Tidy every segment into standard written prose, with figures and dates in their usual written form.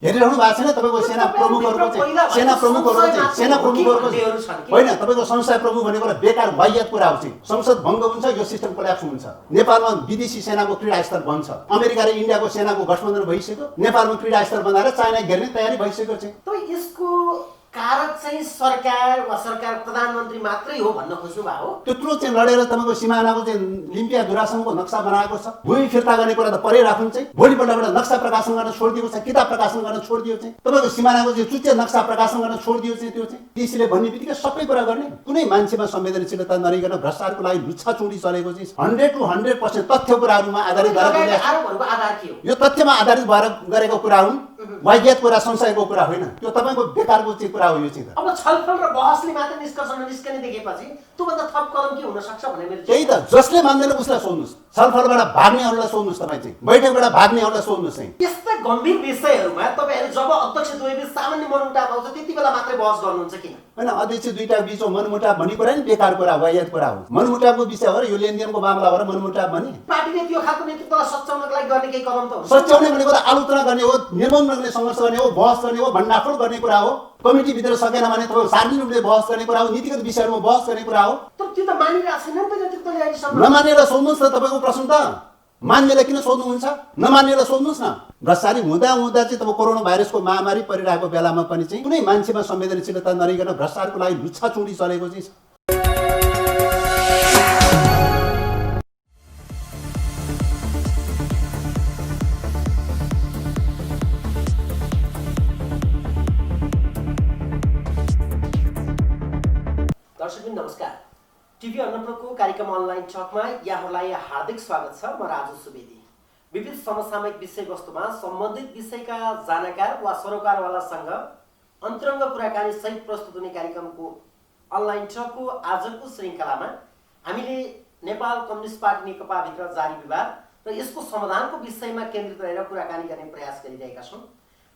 हेरिरहनु भएको छैन तपाईँको सेना प्रमुखहरूको चाहिँ सेना प्रमुखहरूको होइन तपाईँको संसद प्रमुख भनेको बेकार वाह्यात कुरा हो चाहिँ संसद भङ्ग हुन्छ यो सिस्टम कोल्याप्स हुन्छ नेपालमा विदेशी सेनाको क्रीडा स्थल बन्छ अमेरिका र इन्डियाको सेनाको गठबन्धन भइसक्यो नेपालमा क्रीडा स्थल बनाएर चाइना घेर्ने तयारी भइसक्यो चाहिँ त यसको कारक चाहिँ सरकार वा सरकार प्रधानमन्त्री मात्रै हो भन्न खोज्नु भएको हो त्यत्रो चाहिँ लडेर तपाईँको सिमानाको चाहिँ लिम्पिया दुरासम्मको नक्सा बनाएको छ भूमि फिर्ता गर्ने कुरा त परै राख्नु चाहिँ भोलिपल्टबाट नक्सा प्रकाशन गर्न छोडिदिएको छ किताब प्रकाशन गर्न छोडिदियो चाहिँ तपाईँको सिमानाको चाहिँ चुच्चे नक्सा प्रकाशन गर्न छोडिदियो चाहिँ त्यो चाहिँ त्यसले भन्ने बित्तिकै सबै कुरा गर्ने कुनै मान्छेमा संवेदनशीलता नरहिकन भ्रष्टाचारको लागि लुच्छाचुडी चलेको चाहिँ 100% तथ्य कुराहरूमा आधारित भएर आरोपहरूको आधार के हो यो तथ्यमा आधारित भएर गरेको कुरा हुन् वाह्यात कुरा संशयको कुरा होइन त्यो तपाईँको बेकारको चाहिँ कुरा हो यो चाहिँ अब छलफल र बहसले मात्र निष्कर्षमा निस्कने देखेपछि त्योभन्दा थप कदम के हुन सक्छ भन्ने मेरो त्यही त जसले मान्दैन उसलाई सोध्नुहोस् छलफलबाट भाग्नेहरूलाई सोध्नुहोस् तपाईँ चाहिँ बैठकबाट भाग्नेहरूलाई सोध्नुहोस् चाहिँ यस्ता गम्भीर विषयहरूमा तपाईँहरू जब अध्यक्ष दुवैबीच सामान्य मनमुटाव आउँछ त्यति बेला मात्रै बहस गर्नुहुन्छ किन होइन अध्यक्ष दुईटा बिचमा मनमुटाव भन्ने कुरा नि बेकार कुरा वाह्यात कुरा हो मनमुटावको विषय हो र यो लेनदेनको मामला भएर मनमुटाव भने पार्टीले त्यो खालको नेतृत्वलाई सच्याउनको लागि गर्ने केही कदम त हुन्छ सच्याउने भनेको त आलोचना गर्ने हो निर्मम गर्ने सङ्घर्ष गर्ने हो बहस गर्ने हो भण्डाफोड गर्ने कुरा हो कमिटीभित्र सकेन भने तपाईँ सार्वजनिक रूपले बहस गर्ने कुरा हो नीतिगत विषयहरूमा बहस गर्ने कुरा हो तर त्यो त मानिरहेको छैन नि त नेतृत्वले अहिलेसम्म नमानेर सोध्नुहोस् न तपाईँको प्रश्न त मान्नेलाई किन सोध्नुहुन्छ नमान्नेलाई सोध्नुहोस् न भ्रष्टाचारी हुँदा हुँदा चाहिँ तपाईँ कोरोना भाइरसको महामारी परिरहेको बेलामा पनि चाहिँ कुनै मान्छेमा संवेदनशीलता नरहिकन भ्रष्टाचारको लागि लुच्छाचुडी चलेको चाहिँ दर्शकबिन नमस्कार टिभी अन्नप्रको कार्यक्रम अनलाइन टकमा यहाँहरूलाई हार्दिक स्वागत छ म राजु सुवेदी विविध समसामयिक विषयवस्तुमा सम्बन्धित विषयका जानकार वा सरोकारवालासँग अन्तरङ्ग कुराकानी सहित प्रस्तुत हुने कार्यक्रमको अनलाइन टकको आजको श्रृङ्खलामा हामीले नेपाल कम्युनिस्ट पार्टी नेकपाभित्र जारी विवाद र यसको समाधानको विषयमा केन्द्रित रहेर कुराकानी गर्ने प्रयास गरिरहेका छौँ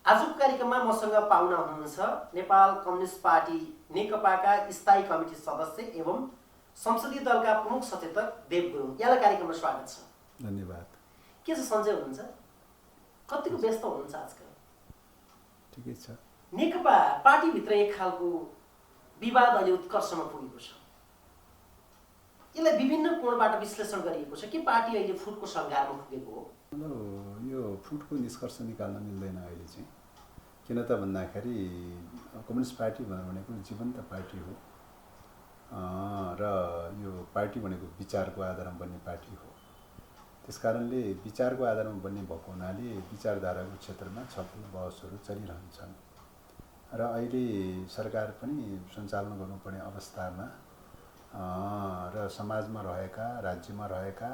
आजको कार्यक्रममा मसँग पाहुना हुनुहुन्छ नेपाल कम्युनिस्ट पार्टी नेकपाका स्थायी कमिटी सदस्य एवं संसदीय दलका प्रमुख सचेतक देव गुरुङ यहाँलाई कार्यक्रममा स्वागत छ धन्यवाद के छ सञ्चय हुनुहुन्छ कतिको व्यस्त हुनुहुन्छ आजकल ठिकै छ नेकपा पार्टीभित्र एक खालको विवाद अहिले उत्कर्षमा पुगेको छ यसलाई विभिन्न कोणबाट विश्लेषण गरिएको छ कि पार्टी अहिले फुटको सङ्घारमा पुगेको हो यो फुटको निष्कर्ष निकाल्न मिल्दैन अहिले चाहिँ किन त भन्दाखेरि कम्युनिस्ट पार्टी भनेको जीवन्त पार्टी हो र यो पार्टी भनेको विचारको आधारमा बन्ने पार्टी हो त्यसकारणले विचारको आधारमा बन्ने भएको हुनाले विचारधाराको क्षेत्रमा छलफल बहसहरू चलिरहन्छन् र अहिले सरकार पनि सञ्चालन गर्नुपर्ने अवस्थामा र समाजमा रहेका राज्यमा रहेका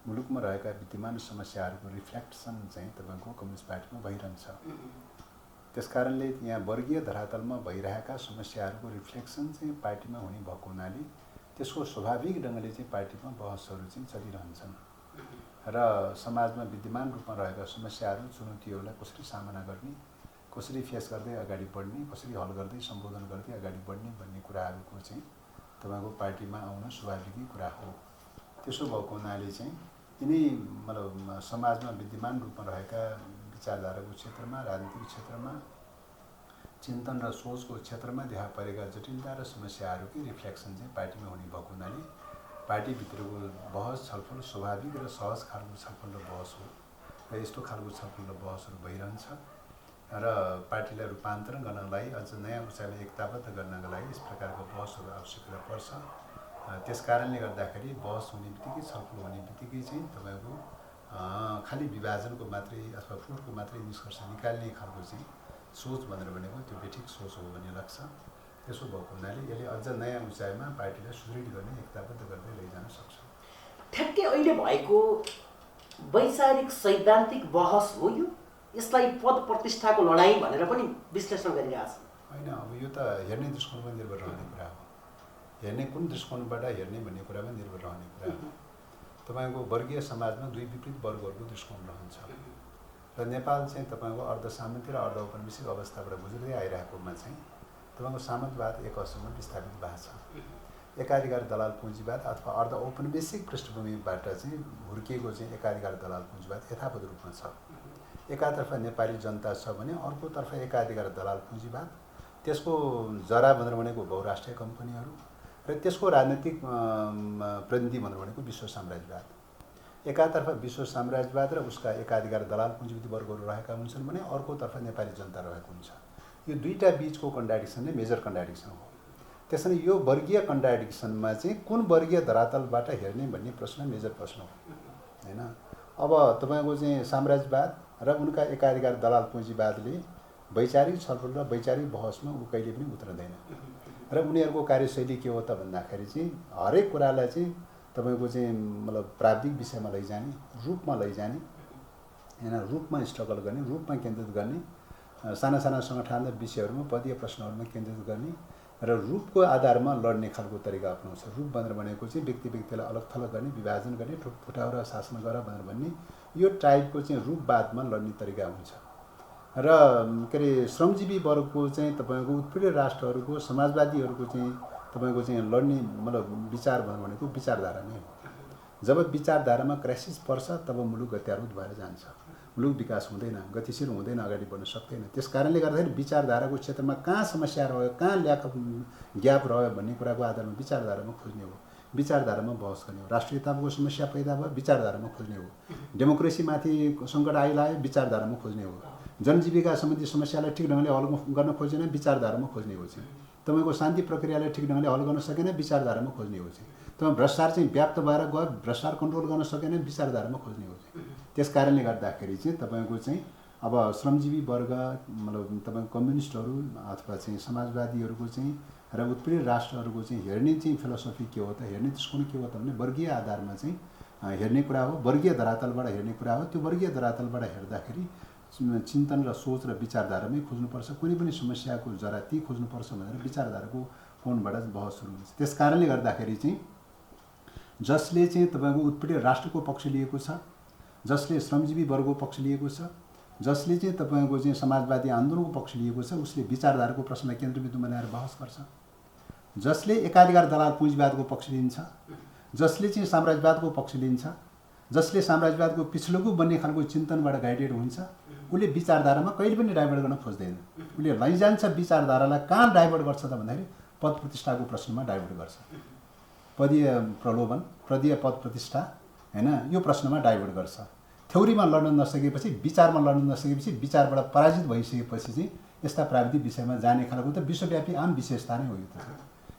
मुलुकमा रहेका विद्यमान समस्याहरूको रिफ्लेक्सन चाहिँ तपाईँको कम्युनिस्ट पार्टीमा भइरहन्छ त्यसकारणले यहाँ वर्गीय धरातलमा भइरहेका समस्याहरूको रिफ्लेक्सन चाहिँ पार्टीमा हुने भएको हुनाले त्यसको स्वाभाविक ढङ्गले चाहिँ पार्टीमा बहसहरू चाहिँ चलिरहन्छन् र समाजमा विद्यमान रूपमा रहेका समस्याहरू चुनौतीहरूलाई कसरी सामना गर्ने कसरी फेस गर्दै अगाडि बढ्ने कसरी हल गर्दै सम्बोधन गर्दै अगाडि बढ्ने भन्ने कुराहरूको चाहिँ तपाईँको पार्टीमा आउन स्वाभाविकै कुरा हो त्यसो भएको हुनाले चाहिँ यिनै मतलब समाजमा विद्यमान रूपमा रहेका विचारधाराको क्षेत्रमा राजनीतिक क्षेत्रमा चिन्तन र सोचको क्षेत्रमा देखा परेका जटिलता र समस्याहरूकै रिफ्लेक्सन चाहिँ पार्टीमा हुने भएको हुनाले पार्टीभित्रको बहस छलफल स्वाभाविक र सहज खालको छलफल र बहस हो र यस्तो खालको छलफल र बहसहरू भइरहन्छ र पार्टीलाई रूपान्तरण गर्नलाई अझ नयाँ उचाइलाई एकताबद्ध गर्नका लागि यस प्रकारको बहसहरू आवश्यकता पर्छ त्यस कारणले गर्दाखेरि बहस हुने बित्तिकै छलफल हुने बित्तिकै चाहिँ तपाईँको खालि विभाजनको मात्रै अथवा फुटको मात्रै निष्कर्ष निकाल्ने खालको चाहिँ सोच भनेर भनेको त्यो बेठिक सोच हो भन्ने लाग्छ त्यसो भएको हुनाले यसले अझ नयाँ उचाइमा पार्टीलाई सुदृढ गर्ने एकताबद्ध गर्दै लैजान सक्छ ठ्याक्कै अहिले भएको वैचारिक सैद्धान्तिक बहस हो यो यसलाई पद प्रतिष्ठाको लडाईँ भनेर पनि विश्लेषण गरिरहेछ होइन अब यो त हेर्ने दृष्टिकोणमा निर्भर रहने कुरा हो हेर्ने कुन दृष्टिकोणबाट हेर्ने भन्ने कुरामा निर्भर रहने कुरा हो तपाईँको वर्गीय समाजमा दुई विपरीत वर्गहरूको दृष्टिकोण रहन्छ र नेपाल चाहिँ तपाईँको अर्धसामन्ती र अर्ध औपनिवेशिक अवस्थाबाट गुज्रिँदै आइरहेकोमा चाहिँ तपाईँको सामन्तवाद एक हदसम्म विस्थापित भएको छ एकाधिकार दलाल पुँजीवाद अथवा अर्ध औपनिवेशिक पृष्ठभूमिबाट चाहिँ हुर्किएको चाहिँ एकाधिकार दलाल पुँजीवाद यथावत रूपमा छ एकातर्फ नेपाली जनता छ भने अर्कोतर्फ एकाधिकार दलाल पुँजीवाद, त्यसको जरा भनेर भनेको बहुराष्ट्रिय कम्पनीहरू र त्यसको राजनीतिक प्रतिनिधि भनेर भनेको विश्व साम्राज्यवाद। एकातर्फ विश्व साम्राज्यवाद र उसका एकाधिकार दलाल पुँजीवादी वर्गहरू रहेका हुन्छन् भने अर्कोतर्फ नेपाली जनता रहेको हुन्छ। यो दुईटा बीचको कन्ट्राडिक्सन नै मेजर कन्ट्राडिक्सन हो। त्यसैले यो वर्गीय कन्ट्राडिक्सनमा चाहिँ कुन वर्गीय धरातलबाट हेर्ने भन्ने प्रश्न मेजर प्रश्न हो हैन। अब तपाईको चाहिँ साम्राज्यवाद र उनका एकाधिकार दलाल पुँजीवादले वैचारिक छलफल र वैचारिक बहसमा कहिले पनि उत्रदैन र उनीहरूको कार्यशैली के हो त भन्दाखेरि चाहिँ हरेक कुरालाई चाहिँ तपाईको चाहिँ मतलब प्राविधिक विषयमा लैजाने, रूपमा लैजाने हैन, रूपमा स्ट्रगल गर्ने, रूपमा केन्द्रित गर्ने, साना साना संगठनात्मक विषयहरूमा पदीय प्रश्नहरूमा केन्द्रित गर्ने र रूपको आधारमा लड्ने खालको तरिका अपनाउँछ। रूप भनेर भनेको चाहिँ व्यक्ति व्यक्तिलाई अलग थलग गर्ने, विभाजन गर्ने, फुटाउ र शासन गर भनेर भन्ने यो टाइपको चाहिँ रूपवादमा लड्ने तरिका हुन्छ। र के अरे श्रमजीवी वर्गको चाहिँ तपाईँको उत्पीडित राष्ट्रहरूको समाजवादीहरूको चाहिँ तपाईँको चाहिँ लड्ने मतलब विचार भनेको विचारधारा नै हो। जब विचारधारामा क्राइसिस पर्छ तब मुलुक गत्यारोध भएर जान्छ, मुलुक विकास हुँदैन, गतिशील हुँदैन, अगाडि बढ्न सक्दैन। त्यस कारणले गर्दाखेरि विचारधाराको क्षेत्रमा कहाँ समस्या रह्यो, कहाँ ग्याप रह्यो भन्ने कुराको आधारमा विचारधारामा खोज्ने हो, विचारधारामा बहस गर्ने हो। राष्ट्रियताको समस्या पैदा भयो, विचारधारामा खोज्ने हो। डेमोक्रेसीमाथि सङ्कट आइलायो, विचारधारामा खोज्ने हो। जनजीविका सम्बन्धी समस्यालाई ठिक ढङ्गले हल गर्न खोजेन, विचारधारामा खोज्ने हो चाहिँ। तपाईँको शान्ति प्रक्रियालाई ठिक ढङ्गले हल गर्न सकेन, विचारधारामा खोज्ने हो चाहिँ। तपाईँ भ्रष्टाचार चाहिँ व्याप्त भएर गयो, भ्रष्टाचार कन्ट्रोल गर्न सकेन, विचारधारामा खोज्ने हो चाहिँ। त्यस कारणले गर्दाखेरि चाहिँ तपाईँको चाहिँ अब श्रमजीवी वर्ग मतलब तपाईँको कम्युनिस्टहरू अथवा चाहिँ समाजवादीहरूको चाहिँ र उत्पीडित राष्ट्रहरूको चाहिँ हेर्ने चाहिँ फिलोसफी के हो त, हेर्ने दृष्टिकोण के हो त भने वर्गीय आधारमा चाहिँ हेर्ने कुरा हो, वर्गीय धरातलबाट हेर्ने कुरा हो। त्यो वर्गीय धरातलबाट हेर्दाखेरि चिन्तन र सोच र विचारधारामै खोज्नुपर्छ। कुनै पनि समस्याको जरा ती खोज्नुपर्छ भनेर विचारधाराको कोणबाट बहस सुरु हुन्छ। त्यस कारणले गर्दाखेरि चाहिँ जसले चाहिँ तपाईँको उत्पीडित राष्ट्रको पक्ष लिएको छ, जसले श्रमजीवी वर्गको पक्ष लिएको छ, जसले चाहिँ तपाईँको चाहिँ समाजवादी आन्दोलनको पक्ष लिएको छ, उसले विचारधाराको प्रश्नलाई केन्द्रबिन्दु बनाएर बहस गर्छ। जसले एकाधिकार दलाल पुँजीवादको पक्ष लिन्छ, जसले चाहिँ साम्राज्यवादको पक्ष लिन्छ, जसले साम्राज्यवादको पिछलोको बन्ने खालको चिन्तनबाट गाइडेड हुन्छ, उसले विचारधारामा कहिले पनि डाइभर्ट गर्न खोज्दैन। उसले लैजान्छ विचारधारालाई कहाँ डाइभर्ट गर्छ त भन्दाखेरि पद प्रतिष्ठाको प्रश्नमा डाइभर्ट गर्छ। पदीय प्रलोभन, पदीय पद प्रतिष्ठा हैन, यो प्रश्नमा डाइभर्ट गर्छ। थ्योरीमा लड्न नसकेपछि, विचारमा लड्न नसकेपछि, विचारबाट पराजित भइसकेपछि चाहिँ यस्ता प्राविधिक विषयमा जाने खालको त विश्वव्यापी आम विशेषता नै हो।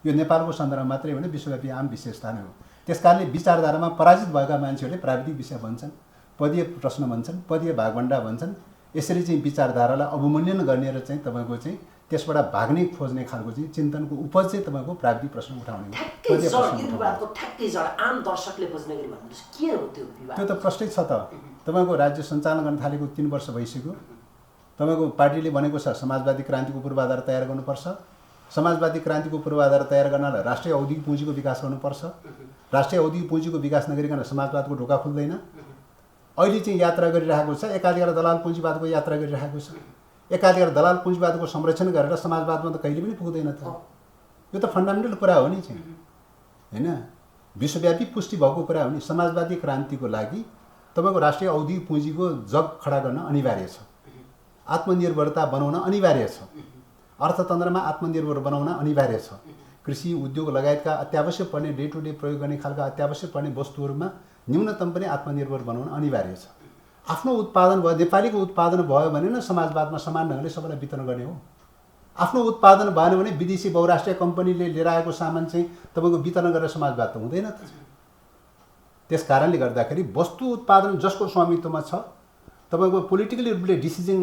यो नेपालको सन्दर्भमा मात्रै होइन, विश्वव्यापी आम विशेषता नै हो। त्यसकारणले विचारधारामा पराजित भएका मान्छेहरूले प्राविधिक विषय भन्छन्, पदीय प्रश्न भन्छन्, पदीय भागभण्डा भन्छन्। यसरी चाहिँ विचारधारालाई अवमूल्यन गर्ने र चाहिँ तपाईँको चाहिँ त्यसबाट भाग्ने खोज्ने खालको चाहिँ चिन्तनको उपज चाहिँ तपाईँको प्राविधिक प्रश्न उठाउने त्यो त प्रश्नै छ त। तपाईँको राज्य सञ्चालन गर्न थालेको 3 वर्ष भइसक्यो। तपाईँको पार्टीले भनेको छ समाजवादी क्रान्तिको पूर्वाधार तयार गर्नुपर्छ। समाजवादी क्रान्तिको पूर्वाधार तयार गर्नलाई राष्ट्रिय औद्योगिक पुँजीको विकास गर्नुपर्छ। राष्ट्रिय औद्योगिक पुँजीको विकास नगरिकन समाजवादको ढोका खुल्दैन। अहिले चाहिँ यात्रा गरिरहेको छ, एकाधिकार दलाल पुँजीवादको यात्रा गरिरहेको छ। एकाधिकार दलाल पुँजीवादको संरक्षण गरेर समाजवादमा त कहिले पनि पुग्दैन त। यो त फन्डामेन्टल कुरा हो नि चाहिँ हैन, विश्वव्यापी पुष्टि भएको कुरा हो नि। समाजवादी क्रान्तिको लागि तपाईँको राष्ट्रिय औद्योगिक पुँजीको जग खडा गर्न अनिवार्य छ, आत्मनिर्भरता बनाउन अनिवार्य छ, अर्थतन्त्रमा आत्मनिर्भर बनाउन अनिवार्य छ। कृषि उद्योग लगायतका अत्यावश्यक पर्ने डे टु डे प्रयोग गर्ने खालका अत्यावश्यक पर्ने वस्तुहरूमा न्यूनतम पनि आत्मनिर्भर बनाउन अनिवार्य छ। आफ्नो उत्पादन भयो, नेपालीको उत्पादन भयो भने न समाजवादमा समान ढङ्गले सबैलाई वितरण गर्ने हो। आफ्नो उत्पादन भएन भने विदेशी बहुराष्ट्रिय कम्पनीले लिएर आएको सामान चाहिँ तपाईँको वितरण गरेर समाजवाद त हुँदैन त। त्यस कारणले गर्दाखेरि वस्तु उत्पादन जसको स्वामित्वमा छ, तपाईँको पोलिटिकली रूपले डिसिजन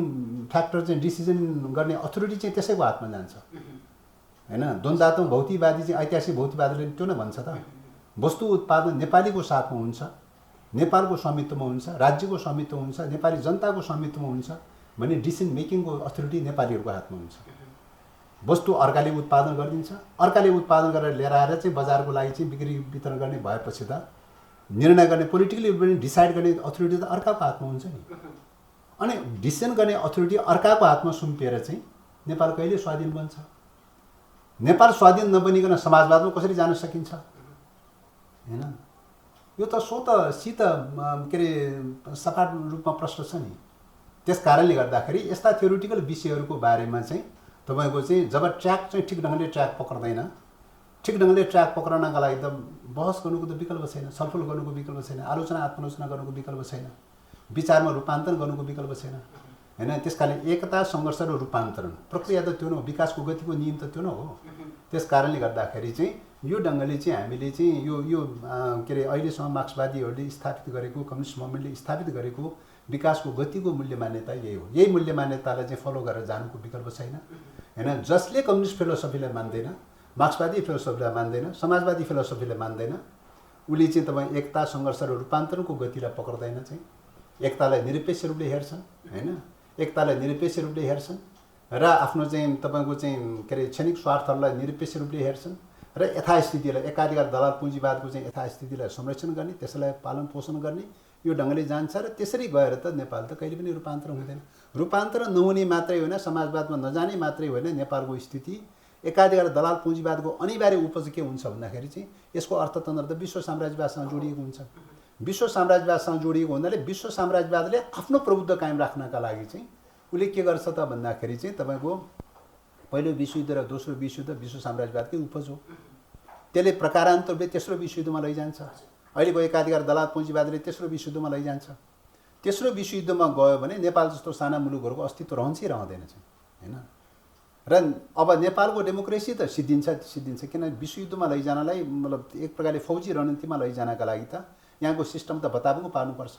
फ्याक्टर चाहिँ डिसिजन गर्ने अथोरिटी चाहिँ त्यसैको हातमा जान्छ हैन। द्वन्द्वात्मक भौतिकवादी चाहिँ ऐतिहासिक भौतिकवादीले त्यो नै भन्छ त, वस्तु उत्पादन नेपालीको साथमा हुन्छ, नेपालको स्वामित्वमा हुन्छ, राज्यको स्वामित्वमा हुन्छ, नेपाली जनताको स्वामित्वमा हुन्छ भने डिसिजन मेकिङको अथोरिटी नेपालीहरूको हातमा हुन्छ। वस्तु अर्काले उत्पादन गरिदिन्छ, अर्काले उत्पादन गरेर लिएर आएर चाहिँ बजारको लागि चाहिँ बिक्री वितरण गर्ने भएपछि त निर्णय गर्ने पोलिटिकली पनि डिसाइड गर्ने अथोरिटी त अर्काको हातमा हुन्छ नि। अनि डिसिजन गर्ने अथोरिटी अर्काको हातमा सुम्पिएर चाहिँ नेपाल कहिले स्वाधीन बन्छ? नेपाल स्वाधीन नबनिकन समाजवादमा कसरी जान सकिन्छ हैन? यो त स्वत सित के अरे सपाट रूपमा प्रश्न छ नि। त्यस कारणले गर्दाखेरि यस्ता थ्योरिटिकल विषयहरूको बारेमा चाहिँ तपाईँको चाहिँ जब ट्र्याक चाहिँ ठिक ढङ्गले ट्र्याक पक्र्दैन, ठिक ढङ्गले ट्र्याक पक्रनका लागि त बहस गर्नुको त विकल्प छैन, छलफल गर्नुको विकल्प छैन, आलोचना आत्मलोचना गर्नुको विकल्प छैन, विचारमा रूपान्तरण गर्नुको विकल्प छैन हैन। त्यसकारण एकता सङ्घर्ष र रूपान्तरण प्रक्रिया त त्यो न हो, विकासको गतिको नियम त त्यो न हो। त्यस कारणले गर्दाखेरि चाहिँ यो ढङ्गले चाहिँ हामीले चाहिँ यो के अरे अहिलेसम्म मार्क्सवादीहरूले स्थापित गरेको, कम्युनिस्ट मुभमेन्टले स्थापित गरेको विकासको गतिको मूल्य मान्यता यही हो। यही मूल्य मान्यतालाई चाहिँ फलो गरेर जानुको विकल्प छैन हैन। जसले कम्युनिस्ट फिलोसफीलाई मान्दैन, मार्क्सवादी फिलोसफीलाई मान्दैन, समाजवादी फिलोसफीलाई मान्दैन, उसले चाहिँ तपाईँ एकता सङ्घर्ष र रूपान्तरणको गतिलाई पक्र्दैन। चाहिँ एकतालाई निरपेक्ष रूपले हेर्छन् हैन, एकतालाई निरपेक्ष रूपले हेर्छन् र आफ्नो चाहिँ तपाईँको चाहिँ के अरे क्षणिक स्वार्थहरूलाई निरपेक्ष रूपले हेर्छन् र यथास्थितिलाई एकाधिकार दलाल पुँजीवादको चाहिँ यथास्थितिलाई संरक्षण गर्ने, त्यसलाई पालन पोषण गर्ने यो ढङ्गले जान्छ र त्यसरी गएर त नेपाल त कहिले पनि रूपान्तरण हुँदैन। रूपान्तरण नहुने मात्रै होइन, समाजवादमा नजाने मात्रै होइन, नेपालको स्थिति एकाधिकार दलाल पुँजीवादको अनिवार्य उपज के हुन्छ भन्दाखेरि चाहिँ यसको अर्थतन्त्र त विश्व साम्राज्यवादसँग जोडिएको हुन्छ। विश्व साम्राज्यवादसँग जोडिएको हुनाले विश्व साम्राज्यवादले आफ्नो प्रभुत्व कायम राख्नका लागि चाहिँ उसले के गर्छ त भन्दाखेरि चाहिँ तपाईँको पहिलो विश्वयुद्ध र दोस्रो विश्वयुद्ध विश्व साम्राज्यवादकै उपज हो। त्यसले प्रकारान्तरले तेस्रो विश्वयुद्धमा लैजान्छ। अहिलेको एकाधिकार दलाल पुँजीवादले तेस्रो विश्वयुद्धमा लैजान्छ। तेस्रो विश्वयुद्धमा गयो भने नेपाल जस्तो साना मुलुकहरूको अस्तित्व रहन्छ रहँदैन चाहिँ हैन। र अब नेपालको डेमोक्रेसी त सिद्धिन्छ किनभने विश्वयुद्धमा लैजानलाई मतलब एक प्रकारले फौजी रणनीतिमा लैजानका लागि त यहाँको सिस्टम त भताभुङ पार्नुपर्छ।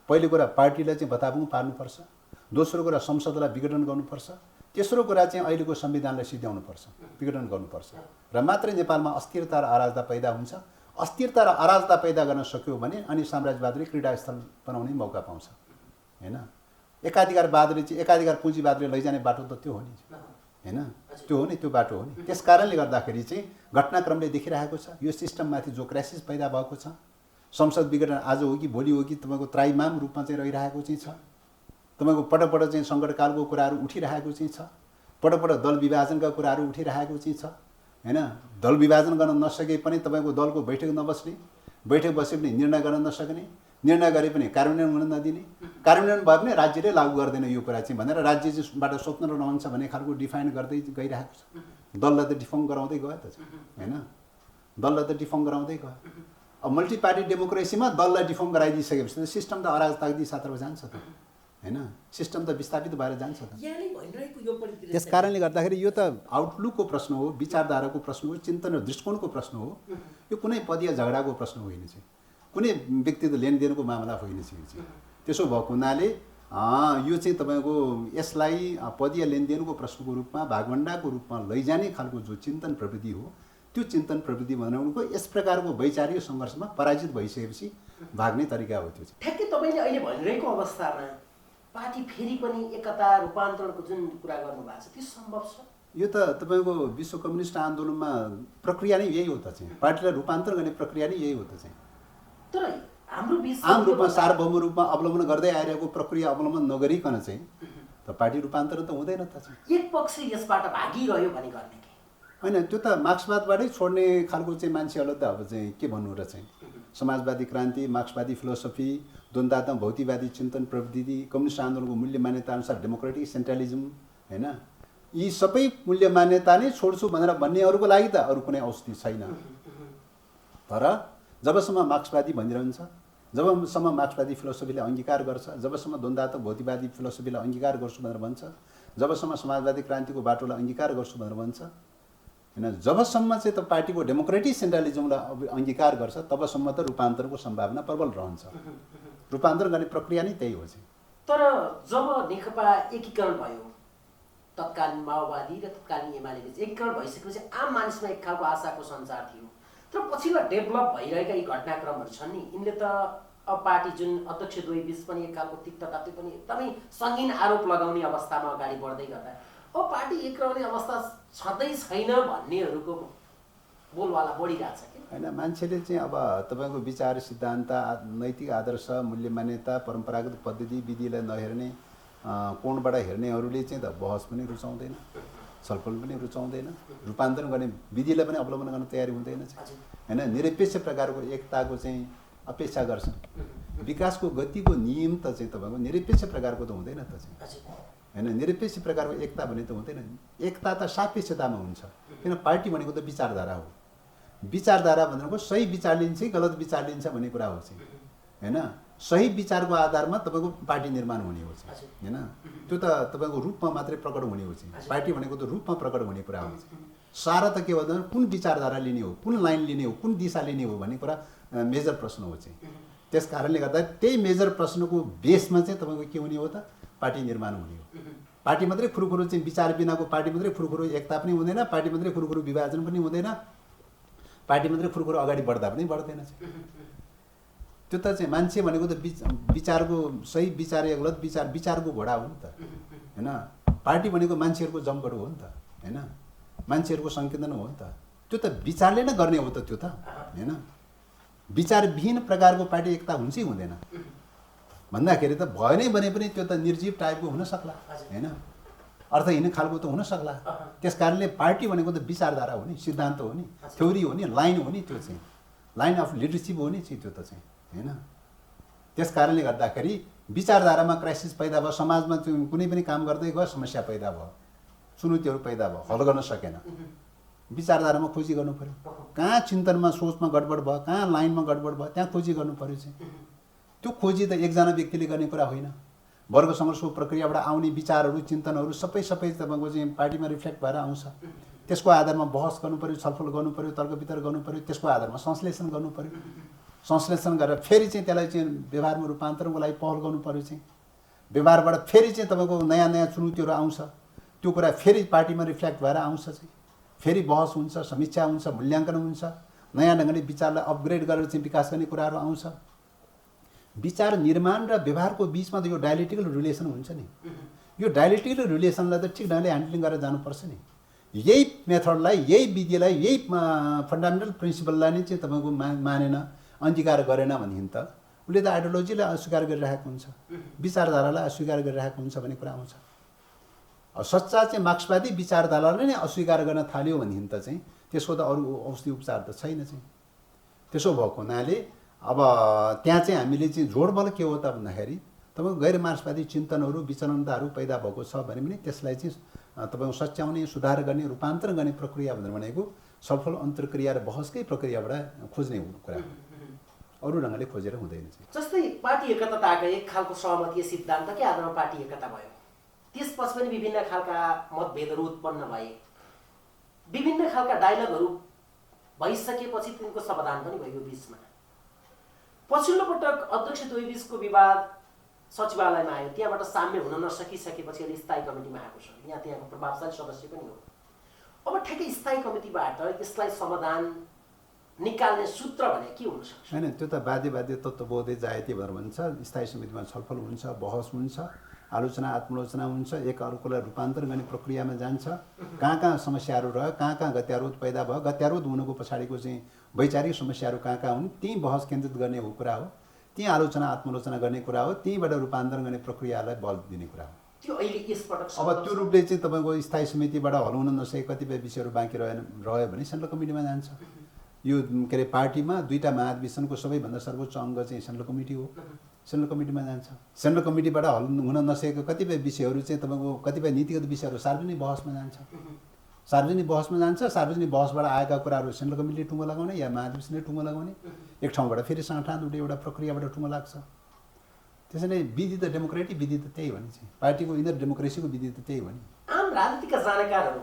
पहिलो कुरा पार्टीलाई चाहिँ भताभुङ पार्नुपर्छ, दोस्रो कुरा संसदलाई विघटन गर्नुपर्छ, तेस्रो कुरा चाहिँ अहिलेको संविधानलाई सिद्ध्याउनुपर्छ, विघटन गर्नुपर्छ र मात्रै नेपालमा अस्थिरता र अराजकता पैदा हुन्छ। अस्थिरता र अराजकता पैदा गर्न सक्यो भने अनि साम्राज्यवादले क्रीडास्थल बनाउने मौका पाउँछ हैन। एकाधिकारवादले चाहिँ एकाधिकार पुँजीवादले लैजाने बाटो त त्यो हो नि हैन, त्यो हो नि, त्यो बाटो हो नि। त्यस कारणले गर्दाखेरि चाहिँ घटनाक्रमले देखिरहेको छ यो सिस्टममाथि जो क्राइसिस पैदा भएको छ, संसद विघटन आज हो कि भोलि हो कि तपाईँको त्राइमाम रूपमा चाहिँ रहिरहेको चाहिँ छ। तपाईँको पटक चाहिँ सङ्कटकालको कुराहरू उठिरहेको चाहिँ छ, पटक दल विभाजनका कुराहरू उठिरहेको चाहिँ छ हैन। दल विभाजन गर्न नसके पनि तपाईँको दलको बैठक नबस्ने, बैठक बसे पनि निर्णय गर्न नसक्ने, निर्णय गरे पनि कार्यान्वयन हुन नदिने, कार्यान्वयन भए पनि राज्यले लागू गर्दैन यो कुरा चाहिँ भनेर राज्य चाहिँबाट स्वतन्त्र रहन्छ भन्ने खालको डिफाइन गर्दै गइरहेको छ। दललाई त डिफर्म गराउँदै गयो त हैन, दललाई त डिफर्म गराउँदै गयो। अब मल्टी पार्टी डेमोक्रेसीमा दललाई डिफर्म गराइदिइसकेपछि त सिस्टम त अराजकताको दिशातर्फ जान्छ त हैन, सिस्टम त विस्थापित भएर जान्छ त। त्यस कारणले गर्दाखेरि यो त आउटलुकको प्रश्न हो, विचारधाराको प्रश्न हो, चिन्तन र दृष्टिकोणको प्रश्न हो। यो कुनै पदीय झगडाको प्रश्न होइन चाहिँ, कुनै व्यक्तिगत लेनदेनको मामला होइन चाहिँ। त्यसो भएको हुनाले यो चाहिँ तपाईँको यसलाई पदीय लेनदेनको प्रश्नको रूपमा भागभण्डाको रूपमा लैजाने खालको जो चिन्तन प्रविधि हो, त्यो चिन्तन प्रविधि बनाउनुको यस प्रकारको वैचारिक सङ्घर्षमा पराजित भइसकेपछि भाग्ने तरिका हो त्यो चाहिँ। ठ्याक्कै तपाईँले अहिले भनिरहेको अवस्थामा पार्टी फेरि पनि एकता रूपान्तरणको जुन कुरा गर्नुभएको छ त्यो सम्भव छ? यो त तपाईँको विश्व कम्युनिस्ट आन्दोलनमा प्रक्रिया नै यही हो त चाहिँ, पार्टीलाई रूपान्तरण गर्ने प्रक्रिया नै यही हो त चाहिँ। तर हाम्रो आम रूपमा सार्वभौम रूपमा अवलम्बन गर्दै आइरहेको प्रक्रिया अवलम्बन नगरिकन चाहिँ त पार्टी रूपान्तरण त हुँदैन त चाहिँ। एक पक्ष यसबाट भागिरह्यो भने गर्ने के होइन, त्यो त मार्क्सवादबाटै छोड्ने खालको चाहिँ मान्छेहरूलाई त अब चाहिँ के भन्नु र चाहिँ। समाजवादी क्रान्ति, मार्क्सवादी फिलोसफी, द्वन्द्वात्मक भौतिकवादी चिन्तन प्रविधि, कम्युनिस्ट आन्दोलनको मूल्य मान्यता अनुसार डेमोक्रेटिक सेन्ट्रलिजम हैन, यी सबै मूल्य मान्यता नै छोड्छु भनेर भन्नेहरूको लागि त अरू कुनै औषधि छैन। तर जबसम्म मार्क्सवादी भनिरहन्छ, जबसम्म मार्क्सवादी फिलोसफीले अङ्गीकार गर्छ, जबसम्म द्वन्द्वात्मक भौतिकवादी फिलोसफीलाई अङ्गीकार गर्छु भनेर भन्छ, जबसम्म समाजवादी क्रान्तिको बाटोलाई अङ्गीकार गर्छु भनेर भन्छ हैन, जबसम्म चाहिँ त पार्टीको डेमोक्रेटिक सेन्ट्रलिजमलाई अङ्गीकार गर्छ तबसम्म त रूपान्तरणको सम्भावना प्रबल रहन्छ। रूपान्तरण गर्ने प्रक्रिया नै त्यही हो चाहिँ। तर जब नेकपा एकीकरण भयो, तत्कालीन माओवादी र तत्कालीन एमाले बीच एकीकरण भइसकेपछि आम मानिसमा एक खालको आशाको सञ्चार थियो। तर पछिल्लो डेभलप भइरहेका यी घटनाक्रमहरू छन् नि, यिनले त अब पार्टी जुन अध्यक्षद्वय बीच पनि एक खालको तिक्तता, त्यो पनि एकदमै सङ्गीन आरोप लगाउने अवस्थामा अगाडि बढ्दै गर्दा अब पार्टी एक रहने अवस्था छँदै छैन भन्नेहरूको बोलवाला बढिरहेछ कि होइन। मान्छेले चाहिँ अब तपाईँको विचार सिद्धान्त, नैतिक आदर्श, मूल्य मान्यता, परम्परागत पद्धति विधिलाई नहेर्ने, कोणबाट हेर्नेहरूले चाहिँ त बहस पनि रुचाउँदैन, छलफल पनि रुचाउँदैन, रूपान्तरण गर्ने विधिलाई पनि अवलम्बन गर्न तयारी हुँदैन होइन। निरपेक्ष प्रकारको एकताको चाहिँ अपेक्षा गर्छन्। विकासको गतिको नियम त चाहिँ तपाईँको निरपेक्ष प्रकारको त हुँदैन त चाहिँ हजुर होइन। निरपेक्ष प्रकारको एकता भने त हुँदैन नि। एकता त सापेक्षतामा हुन्छ, किन पार्टी भनेको त विचारधारा हो। विचारधारा भनेको सही विचार लिन्छ गलत विचार लिन्छ भन्ने कुरा हो चाहिँ होइन। सही विचारको आधारमा तपाईँको पार्टी निर्माण हुने हो चाहिँ होइन। त्यो त तपाईँको रूपमा मात्रै प्रकट हुने हो चाहिँ। पार्टी भनेको त रूपमा प्रकट हुने कुरा हो चाहिँ। सारा त के भन्दा कुन विचारधारा लिने हो, कुन लाइन लिने हो, कुन दिशा लिने हो भन्ने कुरा मेजर प्रश्न हो चाहिँ। त्यस कारणले गर्दा त्यही मेजर प्रश्नको बेसमा चाहिँ तपाईँको के हुने हो त पार्टी निर्माण हुने हो। पार्टी मात्रै खुरुखुरु चाहिँ विचार बिनाको पार्टी मात्रै खुरुखुरु एकता पनि हुँदैन, पार्टी मात्रै खुरुखुरु विभाजन पनि हुँदैन, पार्टी मात्रै खुरुखुरु अगाडि बढ्दा पनि बढ्दैन चाहिँ। त्यो त चाहिँ मान्छे भनेको त विचारको सही विचार या गलत विचार विचारको घोडा हो नि त होइन। पार्टी भनेको मान्छेहरूको जमघट हो नि त होइन, मान्छेहरूको सङ्केतन हो नि त। त्यो त विचारले नै गर्ने हो त त्यो त होइन। विचारविहीन प्रकारको पार्टी एकता हुन्छ हुँदैन भन्दाखेरि त भयो नै भने पनि त्यो त निर्जीव टाइपको हुन सक्ला होइन, अर्थहीन खालको त हुन सक्ला। त्यस कारणले पार्टी भनेको त विचारधारा हो नि, सिद्धान्त हो नि, थ्योरी हो नि, लाइन हो नि। त्यो चाहिँ लाइन अफ लिडरसिप हो नि चाहिँ त्यो त चाहिँ होइन। त्यस कारणले गर्दाखेरि विचारधारामा क्राइसिस पैदा भयो, समाजमा कुनै पनि काम गर्दै गयो समस्या पैदा भयो, चुनौतीहरू पैदा भयो, हल गर्न सकेन। विचारधारामा खोजी गर्नु पऱ्यो, कहाँ चिन्तनमा सोचमा गडबड भयो, कहाँ लाइनमा गडबड भयो, त्यहाँ खोजी गर्नु पऱ्यो चाहिँ। त्यो खोजी त एकजना व्यक्तिले गर्ने कुरा होइन। वर्ग सङ्घर्षको प्रक्रियाबाट आउने विचारहरू चिन्तनहरू सबै तपाईँको चाहिँ पार्टीमा रिफ्लेक्ट भएर आउँछ। त्यसको आधारमा बहस गर्नु पऱ्यो, छलफल गर्नु पऱ्यो, तर्क वितर्क गर्नु पऱ्यो, त्यसको आधारमा संश्लेषण गर्नु पऱ्यो। संश्लेषण गरेर फेरि चाहिँ त्यसलाई चाहिँ व्यवहारमा रूपान्तरणको लागि पहल गर्नु पऱ्यो चाहिँ। व्यवहारबाट फेरि चाहिँ तपाईँको नयाँ नयाँ चुनौतीहरू आउँछ, त्यो कुरा फेरि पार्टीमा रिफ्लेक्ट भएर आउँछ चाहिँ। फेरि बहस हुन्छ, समीक्षा हुन्छ, मूल्याङ्कन हुन्छ, नयाँ ढङ्गले विचारलाई अपग्रेड गरेर चाहिँ विकास गर्ने कुराहरू आउँछ। विचार निर्माण र व्यवहारको बिचमा त यो डायलेक्टिकल रिलेसन हुन्छ नि। यो डायलेक्टिकल रिलेसनलाई त ठिक ढङ्गले ह्यान्डलिङ गरेर जानुपर्छ नि। यही मेथडलाई, यही विधिलाई, यही फन्डामेन्टल प्रिन्सिपललाई नै चाहिँ तपाईँको मानेन, अंगीकार गरेन भनेदेखि त उसले त आइडियोलोजीलाई अस्वीकार गरिरहेको हुन्छ, विचारधारालाई अस्वीकार गरिरहेको हुन्छ भन्ने कुरा आउँछ। सच्चा चाहिँ मार्क्सवादी विचारधारालाई नै अस्वीकार गर्न थाल्यो भनेदेखि त चाहिँ त्यसको त अरू औषधि उपचार त छैन चाहिँ। त्यसो भएको हुनाले अब त्यहाँ चाहिँ हामीले चाहिँ जोडबल के हो त भन्दाखेरि तपाईँको गैर मार्क्सवादी चिन्तनहरू विचलनताहरू पैदा भएको छ भने पनि त्यसलाई चाहिँ तपाईँको सच्याउने, सुधार गर्ने, रूपान्तरण गर्ने प्रक्रिया भनेको सफल अन्तर्क्रिया र बहसकै प्रक्रियाबाट खोज्ने कुरा, अरू ढङ्गले खोजेर हुँदैन चाहिँ। जस्तै पार्टी एकताको एक खालको सहमतीय सिद्धान्तकै आधारमा पार्टी एकता भयो, त्यसपछि पनि विभिन्न खालका मतभेदहरू उत्पन्न भए, विभिन्न खालका डायलगहरू भइसकेपछि तिनको समाधान पनि भयो। बिचमा पछिल्लो पटक अध्यक्ष दुई बिचको विवाद सचिवालयमा आयो, त्यहाँबाट साम्य हुन नसकिसकेपछि अहिले स्थायी कमिटीमा आएको छ, यहाँ त्यहाँको प्रभावशाली सदस्य पनि हो। अब ठ्याक्कै स्थायी कमिटीबाट यसलाई समाधान निकाल्ने सूत्र भने के हुन सक्छ? हैन, त्यो त बाध्य तत्त्वबोधै जायती भनेर भन्छ। स्थायी समितिमा छलफल हुन्छ, बहस हुन्छ, आलोचना आत्मलोचना हुन्छ, एक अर्कोलाई रूपान्तरण गर्ने प्रक्रियामा जान्छ। कहाँ कहाँ समस्याहरू रह्यो, कहाँ कहाँ गत्यारोध पैदा भयो, गत्यारोध हुनुको पछाडिको चाहिँ वैचारिक समस्याहरू कहाँ कहाँ हुन्, त्यहीँ बहस केन्द्रित गर्ने हो कुरा हो, त्यहीँ आलोचना आत्मलोचना गर्ने कुरा हो, त्यहीँबाट रूपान्तरण गर्ने प्रक्रियालाई बल दिने कुरा हो। त्यो अहिले यसपटक अब त्यो रूपले चाहिँ तपाईँको स्थायी समितिबाट हल हुन नसके कतिपय विषयहरू बाँकी रह्यो भने सेन्ट्रल कमिटीमा जान्छ। यो के अरे पार्टीमा दुईवटा महाधिवेशनको सबैभन्दा सर्वोच्च अङ्ग चाहिँ सेन्ट्रल कमिटी हो, सेन्ट्रल कमिटीमा जान्छ। सेन्ट्रल कमिटीबाट हल हुन नसकेको कतिपय विषयहरू चाहिँ तपाईँको कतिपय नीतिगत विषयहरू सार्वजनिक बहसमा जान्छ। सार्वजनिक बहसमा जान्छ, सार्वजनिक बहसबाट आएका कुराहरू सेन्ट्रल कमिटीले टुङ्गो लगाउने या महाधिवेशनले टुङ्गो लगाउने, एक ठाउँबाट फेरि साँठान उठे एउटा प्रक्रियाबाट टुङ्गो लाग्छ। त्यसैले विधि त डेमोक्रेटिक विधि त त्यही हो नि चाहिँ, पार्टीको इनर डेमोक्रेसीको विधि त त्यही हो नि। आम राजनीतिका जानकारहरू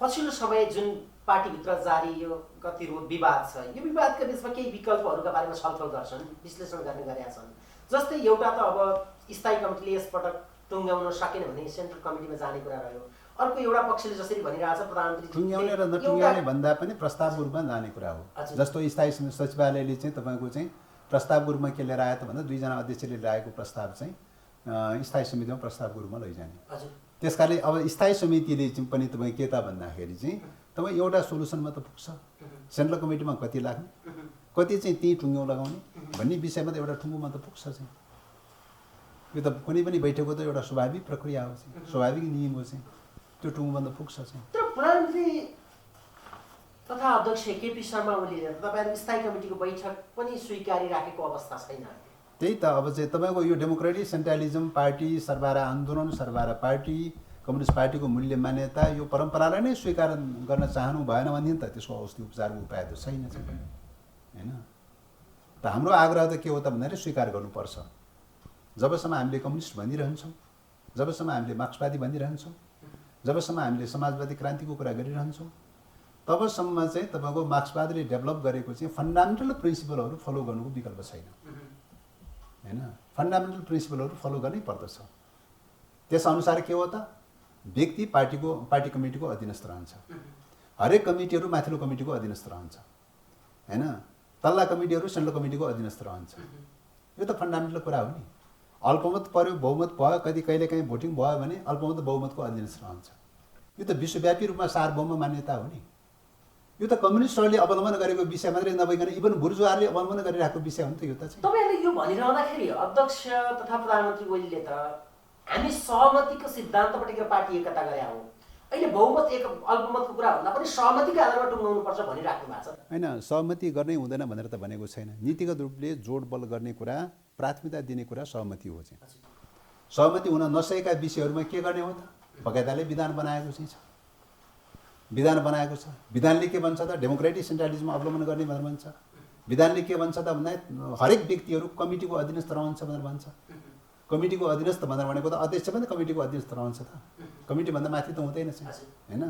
पछिल्लो समय जुन पार्टीभित्र जारी यो गतिरोध विवाद छ, यो विवादका बिचमा केही विकल्पहरूका बारेमा छलफल गर्छन्, विश्लेषण गर्ने गरेका छन्। जस्तै एउटा त अब स्थायी कमिटीले यसपटक टुङ्ग्याउन सकेन भने सेन्ट्रल कमिटीमा जाने कुरा रह्यो। अर्को एउटा पक्षले जसरी भनिरहेछ प्रधानमन्त्री टुङ्ग्याउने र नटुङ्ग्याउने भन्दा पनि प्रस्तावको रूपमा जाने कुरा हो। जस्तो स्थायी सचिवालयले चाहिँ तपाईँको चाहिँ प्रस्तावको रूपमा के लिएर आयो त भन्दा दुईजना अध्यक्षले ल्याएको प्रस्ताव चाहिँ स्थायी समितिमा प्रस्तावको रूपमा लैजाने। त्यस कारणले अब स्थायी समितिले चाहिँ पनि तपाईँ के त भन्दाखेरि चाहिँ तपाईँ एउटा सोलुसनमा त पुग्छ। सेन्ट्रल कमिटीमा कति लाग्ने, कति चाहिँ त्यही टुङ्ग्याउ लगाउने भन्ने विषयमा त एउटा टुङ्गोमा त पुग्छ चाहिँ। यो त कुनै पनि बैठकको त एउटा स्वाभाविक प्रक्रिया हो चाहिँ, स्वाभाविक नियम हो चाहिँ, त्यो टुङ्गोमा त पुग्छ चाहिँ। तर प्रधानमन्त्री तथा अध्यक्ष केपी शर्मा ओलीले तपाईँहरू स्थायी कमिटीको बैठक पनि स्वीकारिराखेको अवस्था छैन। त्यही त अब चाहिँ तपाईँको यो डेमोक्रेटिक सेन्ट्रलिजम पार्टी सर्वहारा आन्दोलन सर्वहारा पार्टी कम्युनिस्ट पार्टीको मूल्य मान्यता यो परम्परालाई नै स्वीकार गर्न चाहनु भएन भने त त्यसको औषधि उपचारको उपाय त छैन चाहिँ होइन। त हाम्रो आग्रह त के हो त भन्दाखेरि स्वीकार गर्नुपर्छ। जबसम्म हामीले कम्युनिस्ट भनिरहन्छौँ, जबसम्म हामीले मार्क्सवादी भनिरहन्छौँ, जबसम्म हामीले समाजवादी क्रान्तिको कुरा गरिरहन्छौँ, तबसम्म चाहिँ तपाईँको मार्क्सवादले डेभलप गरेको चाहिँ फन्डामेन्टल प्रिन्सिपलहरू फलो गर्नुको विकल्प छैन होइन। फन्डामेन्टल प्रिन्सिपलहरू फलो गर्नै पर्दछ। त्यसअनुसार के हो त, व्यक्ति पार्टी कमिटीको अधीनस्थ रहन्छ, हरेक कमिटीहरू माथिल्लो कमिटीको अधीनस्थ रहन्छ होइन। तल्ला कमिटीहरू सेन्ट्रल कमिटीको अधीनस्थ रहन्छ। यो त फन्डामेन्टल कुरा हो नि। अल्पमत पर्यो, बहुमत भयो, कहिलेकाहीँ भोटिङ भयो भने अल्पमत बहुमतको अधीनस्थ रहन्छ। यो त विश्वव्यापी रूपमा सार्वभौम मान्यता हो नि। यो त कम्युनिस्टहरूले अवलम्बन गरेको विषय मात्रै नभइकन इभन बुर्जुवाहरूले अवलम्बन गरिरहेको विषय हो नि त यो त चाहिँ। तपाईँहरूले यो भनिरहँदाखेरि अध्यक्ष तथा प्रधानमन्त्री ओलीले त हामी सहमतिको सिद्धान्तबाट पार्टी एकता गरे हौँ, अहिले बहुमत एक अल्पमतको कुरा भन्दा पनि सहमतिको आधारमा टुङ्गाउनुपर्छ भनिराख्नु भएको छ होइन। सहमति गर्नै हुँदैन भनेर त भनेको छैन। नीतिगत रूपले जोडबल गर्ने कुरा, प्राथमिकता दिने कुरा सहमति हो चाहिँ। सहमति हुन नसकेका विषयहरूमा के गर्ने हो त, बकाइदाले विधान बनाएको चाहिँ छ। विधान बनाएको छ, विधानले के भन्छ त, डेमोक्रेटिक सेन्ट्रलिजम अवलम्बन गर्ने भनेर भन्छ। विधानले के भन्छ त भन्दा हरेक व्यक्तिहरू कमिटीको अधीनस्थ रहन्छ भनेर भन्छ। कमिटीको अधीनस्थ भनेर भनेको त अध्यक्ष पनि कमिटीको अधीनस्थ रहन्छ त, कमिटीभन्दा माथि त हुँदैन चाहिँ होइन।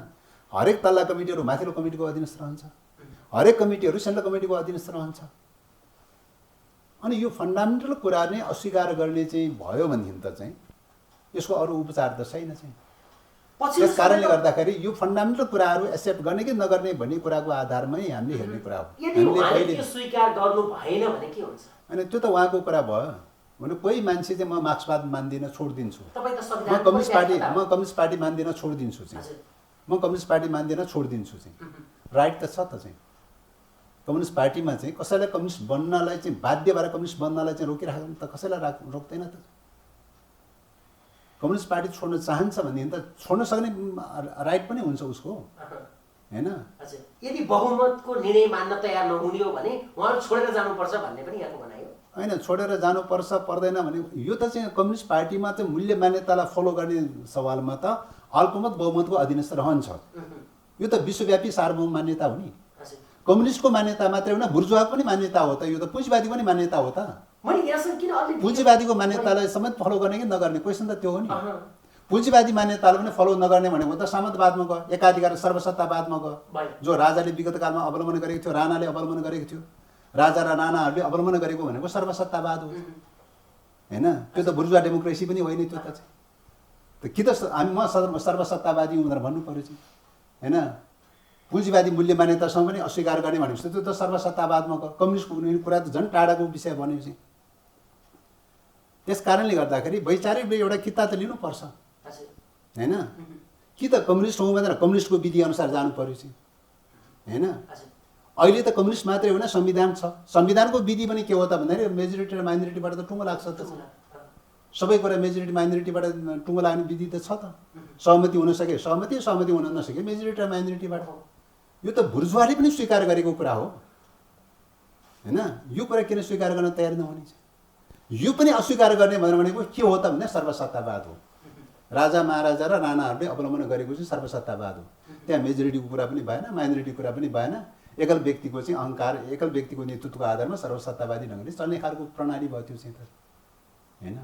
हरेक तल्ला कमिटीहरू माथिल्लो कमिटीको अधीनस्थ रहन्छ, हरेक कमिटीहरू सेन्ट्रल कमिटीको अधीनस्थ रहन्छ। अनि यो फन्डामेन्टल कुरा नै अस्वीकार गर्ने चाहिँ भयो भनेदेखि त चाहिँ यसको अरू उपचार त छैन चाहिँ। त्यस कारणले गर्दाखेरि यो फन्डामेन्टल कुराहरू एक्सेप्ट गर्ने कि नगर्ने भन्ने कुराको आधारमै हामीले हेर्ने कुरा हो। हामीले स्वीकार गर्नु भएन भने के हुन्छ? होइन, त्यो त उहाँको कुरा भयो भने कोही मान्छे चाहिँ म मार्क्सवाद मान्दिनँ छोडिदिन्छु, म कम्युनिस्ट पार्टी मान्दिनँ छोडिदिन्छु चाहिँ, म कम्युनिस्ट पार्टी मान्दिनँ छोडिदिन्छु चाहिँ राइट त छ त चाहिँ। कम्युनिस्ट पार्टीमा चाहिँ कसैलाई कम्युनिस्ट बन्नलाई चाहिँ बाध्य भएर कम्युनिस्ट बन्नलाई चाहिँ रोकिराख्नु त कसैलाई रोक्दैन त। कम्युनिस्ट पार्टी छोड्न चाहन्छ भनेदेखि त छोड्न सक्ने राइट पनि हुन्छ उसको होइन। यदि बहुमतको निर्णय मान्न तयार नहुने हो भने उहाँहरू छोडेर जानुपर्छ भन्ने पनि यहाँको भनाइ हो होइन। छोडेर जानुपर्छ पर्दैन भने यो त चाहिँ कम्युनिस्ट पार्टीमा चाहिँ मूल्य मान्यतालाई फलो गर्ने सवालमा त अल्पमत बहुमतको अधीनस्थ रहन्छ। यो त विश्वव्यापी सार्वभौम मान्यता हो नि। कम्युनिस्टको मान्यता मात्रै होइन, बुर्जुवाको पनि मान्यता हो त, यो त पुँजीवादी पनि मान्यता हो त। पुँजीवादीको मान्यतालाई समेत फलो गर्ने कि नगर्ने क्वेसन त त्यो हो नि। पुँजीवादी मान्यतालाई पनि फलो नगर्ने भनेको त सामन्तवादमा गयो, एकाधिकार सर्वसत्तावादमा गयो, जो राजाले विगत कालमा अवलम्बन गरेको थियो, राणाले अवलम्बन गरेको थियो। राजा र राणाहरूले अवलम्बन गरेको भनेको सर्वसत्तावाद हो होइन। त्यो त बुर्जुवा डेमोक्रेसी पनि होइन त्यो त चाहिँ। त कि त म सर्वसत्तावादी भनेर भन्नु पऱ्यो चाहिँ होइन। पुँजीवादी मूल्य मान्यतासँग पनि अस्वीकार गर्ने भनेपछि त्यो त सर्वसत्तावादमा गयो। कम्युनिस्टको कुरा त झन् टाढाको विषय बन्यो चाहिँ। त्यस कारणले गर्दाखेरि वैचारिक एउटा किता त लिनुपर्छ होइन। कि त कम्युनिस्ट हौँ भनेर कम्युनिस्टको विधि अनुसार जानु पर्यो चाहिँ होइन। अहिले त कम्युनिस्ट मात्रै होइन, संविधान छ। संविधानको विधि पनि के हो त भन्दाखेरि मेजोरिटी र माइनोरिटीबाट त टुङ्गो लाग्छ त। सबै कुरा मेजोरिटी माइनोरिटीबाट टुङ्गो लाग्ने विधि त छ त। सहमति हुन सके सहमति, सहमति हुन नसके मेजोरिटी र माइनोरिटीबाट। यो त बुर्जुवाले पनि स्वीकार गरेको कुरा हो होइन। यो कुरा किन स्वीकार गर्न तयार नहुने चाहिँ? यो पनि अस्वीकार गर्ने भनेको के हो त भन्दा सर्वसत्तावाद हो। राजा महाराजा र राणाहरूले अवलम्बन गरेको चाहिँ सर्वसत्तावाद हो। त्यहाँ मेजोरिटीको कुरा पनि भएन, माइनोरिटीको कुरा पनि भएन। एकल व्यक्तिको चाहिँ अहङ्कार, एकल व्यक्तिको नेतृत्वको आधारमा सर्वसत्तावादी ढङ्गले चल्ने खालको प्रणाली भयो त्यो चाहिँ त होइन।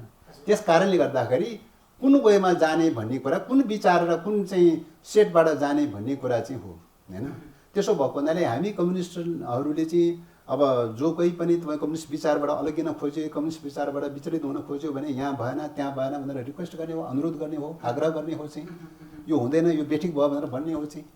त्यस कारणले गर्दाखेरि कुन वेमा जाने भन्ने कुरा, कुन विचार र कुन चाहिँ सेटबाट जाने भन्ने कुरा चाहिँ हो होइन। त्यसो भएको हुनाले हामी कम्युनिस्टहरूले चाहिँ अब जो कोही पनि तपाईँ कम्युनिस्ट विचारबाट अलगिन खोज्यो, कम्युनिस्ट विचारबाट विचलित हुन खोज्यो भने यहाँ भएन त्यहाँ भएन भनेर रिक्वेस्ट गर्ने हो, अनुरोध गर्ने हो, आग्रह गर्ने हो चाहिँ। यो हुँदैन, यो बेठिक भयो भनेर भन्ने हो चाहिँ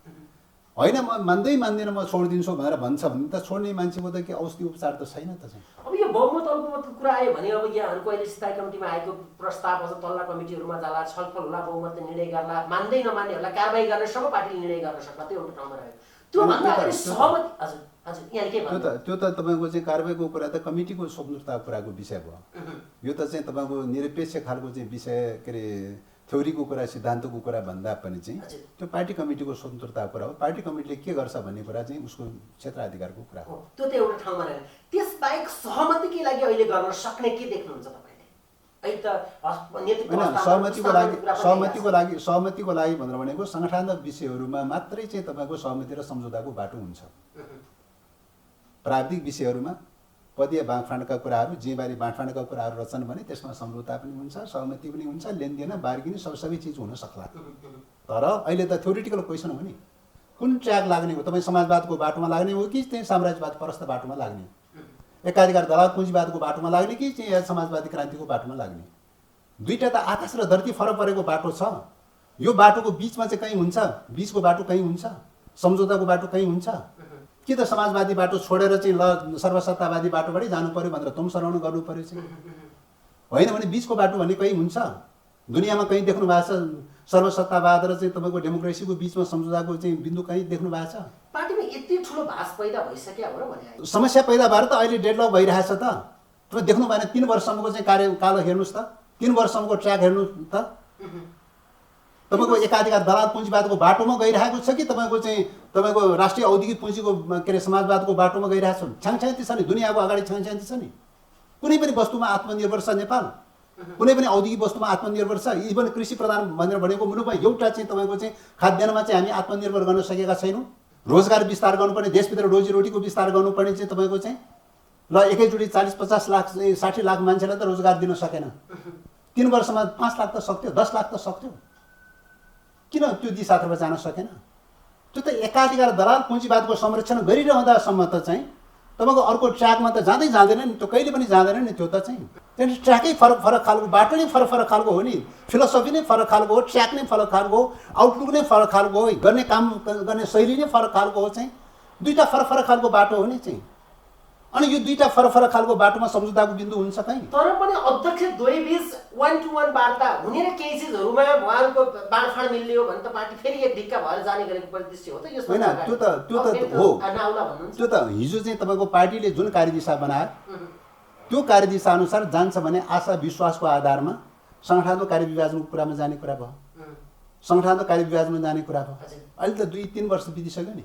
होइन। म मान्दिनँ म छोडिदिन्छु भनेर भन्छ भने त छोड्ने मान्छेको त के औषधि उपचार त छैन त चाहिँ। अब यो बहुमत अल्पमतको कुरा आयो भने अब यहाँहरूको अहिले स्थायी कमिटीमा आएको प्रस्ताव अझ तल्ला कमिटीहरूमा जाला, छलफल होला, बहुमतले निर्णय गर्ला, मान्दै नमान्नेहरूलाई कारबाही गर्ने सबै पार्टीले निर्णय गर्न सक्ला, त्यो एउटा ठाउँमा रह्यो। त्यो भन्दा अगाडि सहमति हजुर हजुर यहाँले के भन्नु? त्यो त तपाईँको चाहिँ कारबाहीको कुरा त कमिटीको स्वतन्त्रताको कुराको विषय भयो। यो त चाहिँ तपाईँको निरपेक्ष खालको चाहिँ विषय के अरे थ्योरीको कुरा सिद्धान्तको कुरा भन्दा पनि चाहिँ हजुर। त्यो पार्टी कमिटीको स्वतन्त्रताको कुरा हो। पार्टी कमिटीले के गर्छ भन्ने कुरा चाहिँ उसको क्षेत्राधिकारको कुरा हो। त्यो त एउटा ठाउँमा रह्यो। त्यसबाहेक सहमतिकै लागि अहिले गर्न सक्ने के देख्नुहुन्छ तपाईँले? अहिले त नेतृत्व होइन, हस्तान्तरण सहमतिको लागि भनेर भनेको सङ्गठनात्मक विषयहरूमा मात्रै चाहिँ तपाईँको सहमति र सम्झौताको बाटो हुन्छ। प्राविधिक विषयहरूमा पदीय बाँडफाँडका कुराहरू, जिम्मेवारी बाँडफाँडका कुराहरू रचन भने त्यसमा सम्झौता पनि हुन्छ, सहमति पनि हुन्छ, लेनदेन बार्गेनिङ सबै चिज हुन सक्ला। तर अहिले त थ्योरिटिकल क्वेसन हो नि, कुन ट्र्याक लाग्ने हो? तपाईँ समाजवादको बाटोमा लाग्ने हो कि चाहिँ साम्राज्यवाद परस्त बाटोमा लाग्ने? एकाधिकार दलाल पुँजीवादको बाटोमा लाग्ने कि चाहिँ समाजवादी क्रान्तिको बाटोमा लाग्ने? दुईटा त आकाश र धरती फरक परेको बाटो छ। यो बाटोको बिचमा चाहिँ कहीँ हुन्छ, बिचको बाटो कहीँ हुन्छ, सम्झौताको बाटो कहीँ हुन्छ कि त समाजवादी बाटो छोडेर चाहिँ ल सर्वसत्तावादी बाटोबाटै जानु पर्यो भनेर तुम सराउनु गर्नु पर्यो चाहिँ? होइन भने बिचको बाटो भन्ने कहीँ हुन्छ? दुनियाँमा कहीँ देख्नु भएको छ सर्वसत्तावाद र चाहिँ तपाईँको डेमोक्रेसीको बिचमा सम्झौताको चाहिँ बिन्दु कहीँ देख्नु भएको छ? पार्टीमा यति ठुलो भास पैदा भइसक्यो हो र भने समस्या पैदा भएर त अहिले डेडलक भइरहेछ त। तपाईँ देख्नु भएन 3 वर्षसम्मको चाहिँ कार्यकाल हेर्नुहोस् त, 3 वर्षसम्मको ट्र्याक हेर्नु त। तपाईँको एकाधिकार दलाल पुँजीवादको बाटोमा गइरहेको छ कि तपाईँको राष्ट्रिय औद्योगिक पुँजीको के अरे समाजवादको बाटोमा गइरहेको छ? छ्याङछ्याङ्ती छ नि, दुनियाँको अगाडि छ्याङछ्याङ्ती छ नि। कुनै पनि वस्तुमा आत्मनिर्भर छ नेपाल, कुनै पनि औद्योगिक वस्तुमा आत्मनिर्भर छ। इभन कृषि प्रधान भनेर भनेको मुलुकमा एउटा चाहिँ तपाईँको चाहिँ खाद्यान्नमा चाहिँ हामी आत्मनिर्भर गर्न सकेका छैनौँ। रोजगार विस्तार गर्नुपर्ने, देशभित्र रोजीरोटीको विस्तार गर्नुपर्ने चाहिँ तपाईँको चाहिँ ल एकैचोटि 40-50 लाख 60 लाख मान्छेलाई त रोजगार दिन सकेन। 3 वर्षमा 5 लाख त सक्थ्यो, 10 लाख त सक्थ्यो। किन त्यो दिशातर्फ जान सकेन? त्यो त एकाधिकार दलाल पुँजीवादको संरक्षण गरिरहँदासम्म त चाहिँ तपाईँको अर्को ट्र्याकमा त जाँदै जाँदैन नि, त्यो कहिले पनि जाँदैन नि त्यो त चाहिँ। त्यहाँदेखि ट्र्याकै फरक फरक खालको, बाटो नै फरक फरक खालको हो नि, फिलोसफी नै फरक खालको हो, ट्र्याक नै फरक खालको हो, आउटलुक नै फरक खालको हो, गर्ने काम गर्ने शैली नै फरक खालको हो चाहिँ। दुईवटा फरक फरक खालको बाटो हो नि चाहिँ। अनि यो दुईवटा फरक फरक खालको बाटोमा सम्झौताको बिन्दु हुन्छ कहीँ? तर पनि अध्यक्ष द्वैबीच 1-to-1 वार्ता हुने र केही चिजहरूमा उहाँहरूको बाँडफाँड मिल्ने हो भने त पार्टी फेरि एक ढिक्का भएर जाने गरेको परिदृश्य हो त। यसमा होइन, त्यो त हो। त्यो त हिजो चाहिँ तपाईँको पार्टीले जुन कार्यदिशा बनायो त्यो कार्यदिशा अनुसार जान्छ भने आशा विश्वासको आधारमा सङ्गठनात्मक कार्यविभाजनको कुरामा जाने कुरा भयो, सङ्गठनात्मक कार्यविभाजनमा जाने कुरा भयो। अहिले त 2-3 वर्ष बितिसक्यो नि,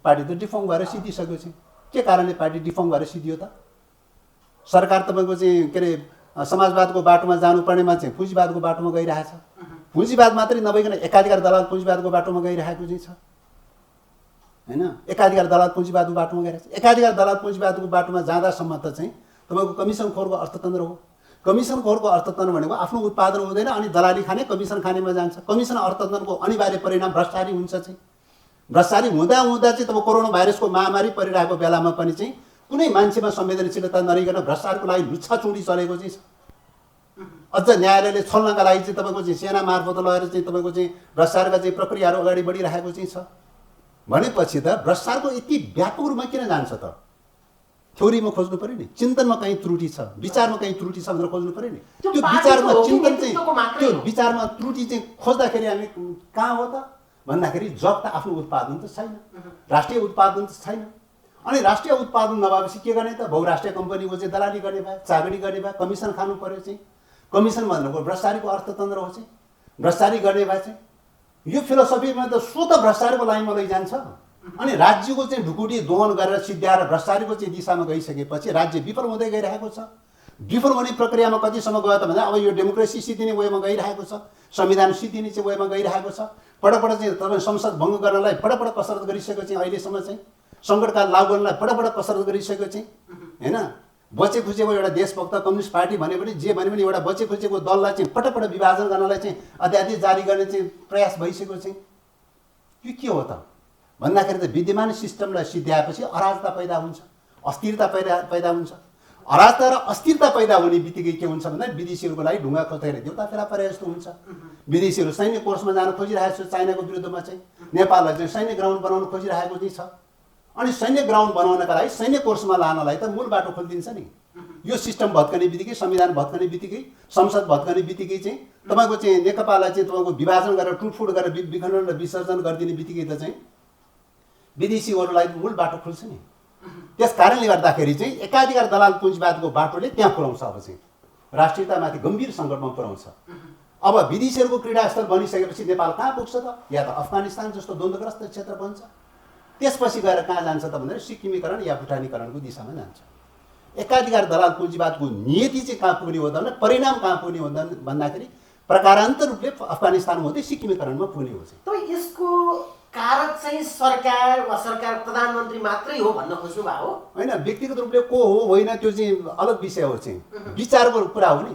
पार्टी त डिफर्म भएर सिद्धिसक्यो चाहिँ। के कारणले पार्टी डिफर्म भएर सिद्धियो त? सरकार तपाईँको चाहिँ के अरे समाजवादको बाटोमा जानुपर्नेमा चाहिँ पुँजीवादको बाटोमा गइरहेछ। पुँजीवाद मात्रै नभइकन एकाधिकार दलाल पुँजीवादको बाटोमा गइरहेको चाहिँ छ होइन? एकाधिकार दलाल पुँजीवादको बाटोमा गइरहेछ। एकाधिकार दलाल पुँजीवादको बाटोमा जाँदासम्म त चाहिँ तपाईँको कमिसनखोरको अर्थतन्त्र हो। कमिसनखोरको अर्थतन्त्र भनेको आफ्नो उत्पादन हुँदैन अनि दलाली खाने कमिसन खानेमा जान्छ। कमिसन अर्थतन्त्रको अनिवार्य परिणाम भ्रष्टाचारी हुन्छ चाहिँ। भ्रष्टाचारी हुँदा हुँदा चाहिँ तपाईँ कोरोना भाइरसको महामारी परिरहेको बेलामा पनि चाहिँ कुनै मान्छेमा संवेदनशीलता नरहिकन भ्रष्टाचारको लागि लुच्छाचुडी चलेको चाहिँ छ। अझ न्यायालयले छल्नका लागि चाहिँ तपाईँको चाहिँ सेना मार्फत लगेर चाहिँ तपाईँको चाहिँ भ्रष्टाचारका चाहिँ प्रक्रियाहरू अगाडि बढिरहेको चाहिँ छ भनेपछि त भ्रष्टाचारको यति व्यापक रूपमा किन जान्छ त? थ्योरीमा खोज्नु पऱ्यो नि, चिन्तनमा कहीँ त्रुटि छ, विचारमा कहीँ त्रुटि छ भनेर खोज्नु पऱ्यो नि। त्यो विचारमा चिन्तन चाहिँ त्यो विचारमा त्रुटि चाहिँ खोज्दाखेरि हामी कहाँ हो त भन्दाखेरि जब त आफ्नो उत्पादन त छैन, राष्ट्रिय उत्पादन त छैन। अनि राष्ट्रिय उत्पादन नभएपछि के गर्ने त? बहुराष्ट्रिय कम्पनीको चाहिँ दलाली गर्ने भए, चाकरी गर्ने भए, कमिसन खानु पर्यो चाहिँ। कमिसन भनेको भ्रष्टाचारीको अर्थतन्त्र हो चाहिँ। भ्रष्टाचारी गर्ने भए चाहिँ यो फिलोसफीमा त स्वतः भ्रष्टाचारको लाइनमा लैजान्छ। अनि राज्यको चाहिँ ढुकुटी दोहन गरेर सिद्ध्याएर भ्रष्टाचारीको चाहिँ दिशामा गइसकेपछि राज्य विफल हुँदै गइरहेको छ। विफल हुने प्रक्रियामा कतिसम्म गयो त भन्दा अब यो डेमोक्रेसी सिद्धिने वेमा गइरहेको छ, संविधान सिद्धिने चाहिँ वेमा गइरहेको छ। पटपट चाहिँ तपाईँ संसद भङ्ग गर्नलाई पटपट कसरत गरिसकेको चाहिँ अहिलेसम्म चाहिँ सङ्कटकाल लागु गर्नलाई पटपट कसरत गरिसकेको चाहिँ होइन। बचे खुचेको एउटा देशभक्त कम्युनिस्ट पार्टी भने पनि जे भने पनि एउटा बचे खुचेको दललाई चाहिँ पटपट विभाजन गर्नलाई चाहिँ अध्यादेश जारी गर्ने चाहिँ प्रयास भइसकेको चाहिँ यो के हो त भन्दाखेरि त विद्यमान सिस्टमलाई सिद्ध्याएपछि अराजकता पैदा हुन्छ, अस्थिरता पैदा हुन्छ। अराजकता र अस्थिरता पैदा हुने बित्तिकै के हुन्छ भन्दा विदेशीहरूको लागि ढुङ्गा खोज्दाखेरि देउता फेला परे जस्तो हुन्छ। विदेशीहरू सैन्य कोर्समा जान खोजिरहेको छ चाइनाको विरुद्धमा चाहिँ, नेपाललाई चाहिँ सैन्य ग्राउन्ड बनाउन खोजिरहेको चाहिँ छ। अनि सैन्य ग्राउन्ड बनाउनका लागि सैन्य कोर्समा लानलाई त मूल बाटो खोलिदिन्छ नि। यो सिस्टम भत्कने बित्तिकै, संविधान भत्कने बित्तिकै, संसद भत्कने बित्तिकै चाहिँ तपाईँको चाहिँ नेकपालाई चाहिँ तपाईँको विभाजन गरेर टुटफुट गरेर विखण्डन र विसर्जन गरिदिने बित्तिकै त चाहिँ विदेशीहरूलाई मूल बाटो खुल्छ नि। त्यस कारणले गर्दाखेरि चाहिँ एकाधिकार दलाल पुँजीवादको बाटोले त्यहाँ पुर्याउँछ। अब चाहिँ राष्ट्रियतामाथि गम्भीर सङ्कटमा पुर्याउँछ। अब विदेशीहरूको क्रीडास्थल बनिसकेपछि नेपाल कहाँ पुग्छ त? या त अफगानिस्तान जस्तो द्वन्द्वग्रस्त क्षेत्र बन्छ, त्यसपछि गएर कहाँ जान्छ त भन्दाखेरि सिक्किमीकरण या भुटानीकरणको दिशामा जान्छ। एकाधिकार दलाल पुँजीवादको नियति चाहिँ कहाँ पुग्ने हो त भने, परिणाम कहाँ पुग्ने हो भन्दाखेरि प्रकारान्तर रूपले अफगानिस्तान हुँदै सिक्किमीकरणमा पुग्ने हो। त यसको कारक चाहिँ सरकार वा सरकार प्रधानमन्त्री मात्रै हो भन्न खोज्नु भएको हो? होइन, व्यक्तिगत रूपले को हो होइन त्यो चाहिँ अलग विषय हो। चाहिँ विचारको कुरा हो नि,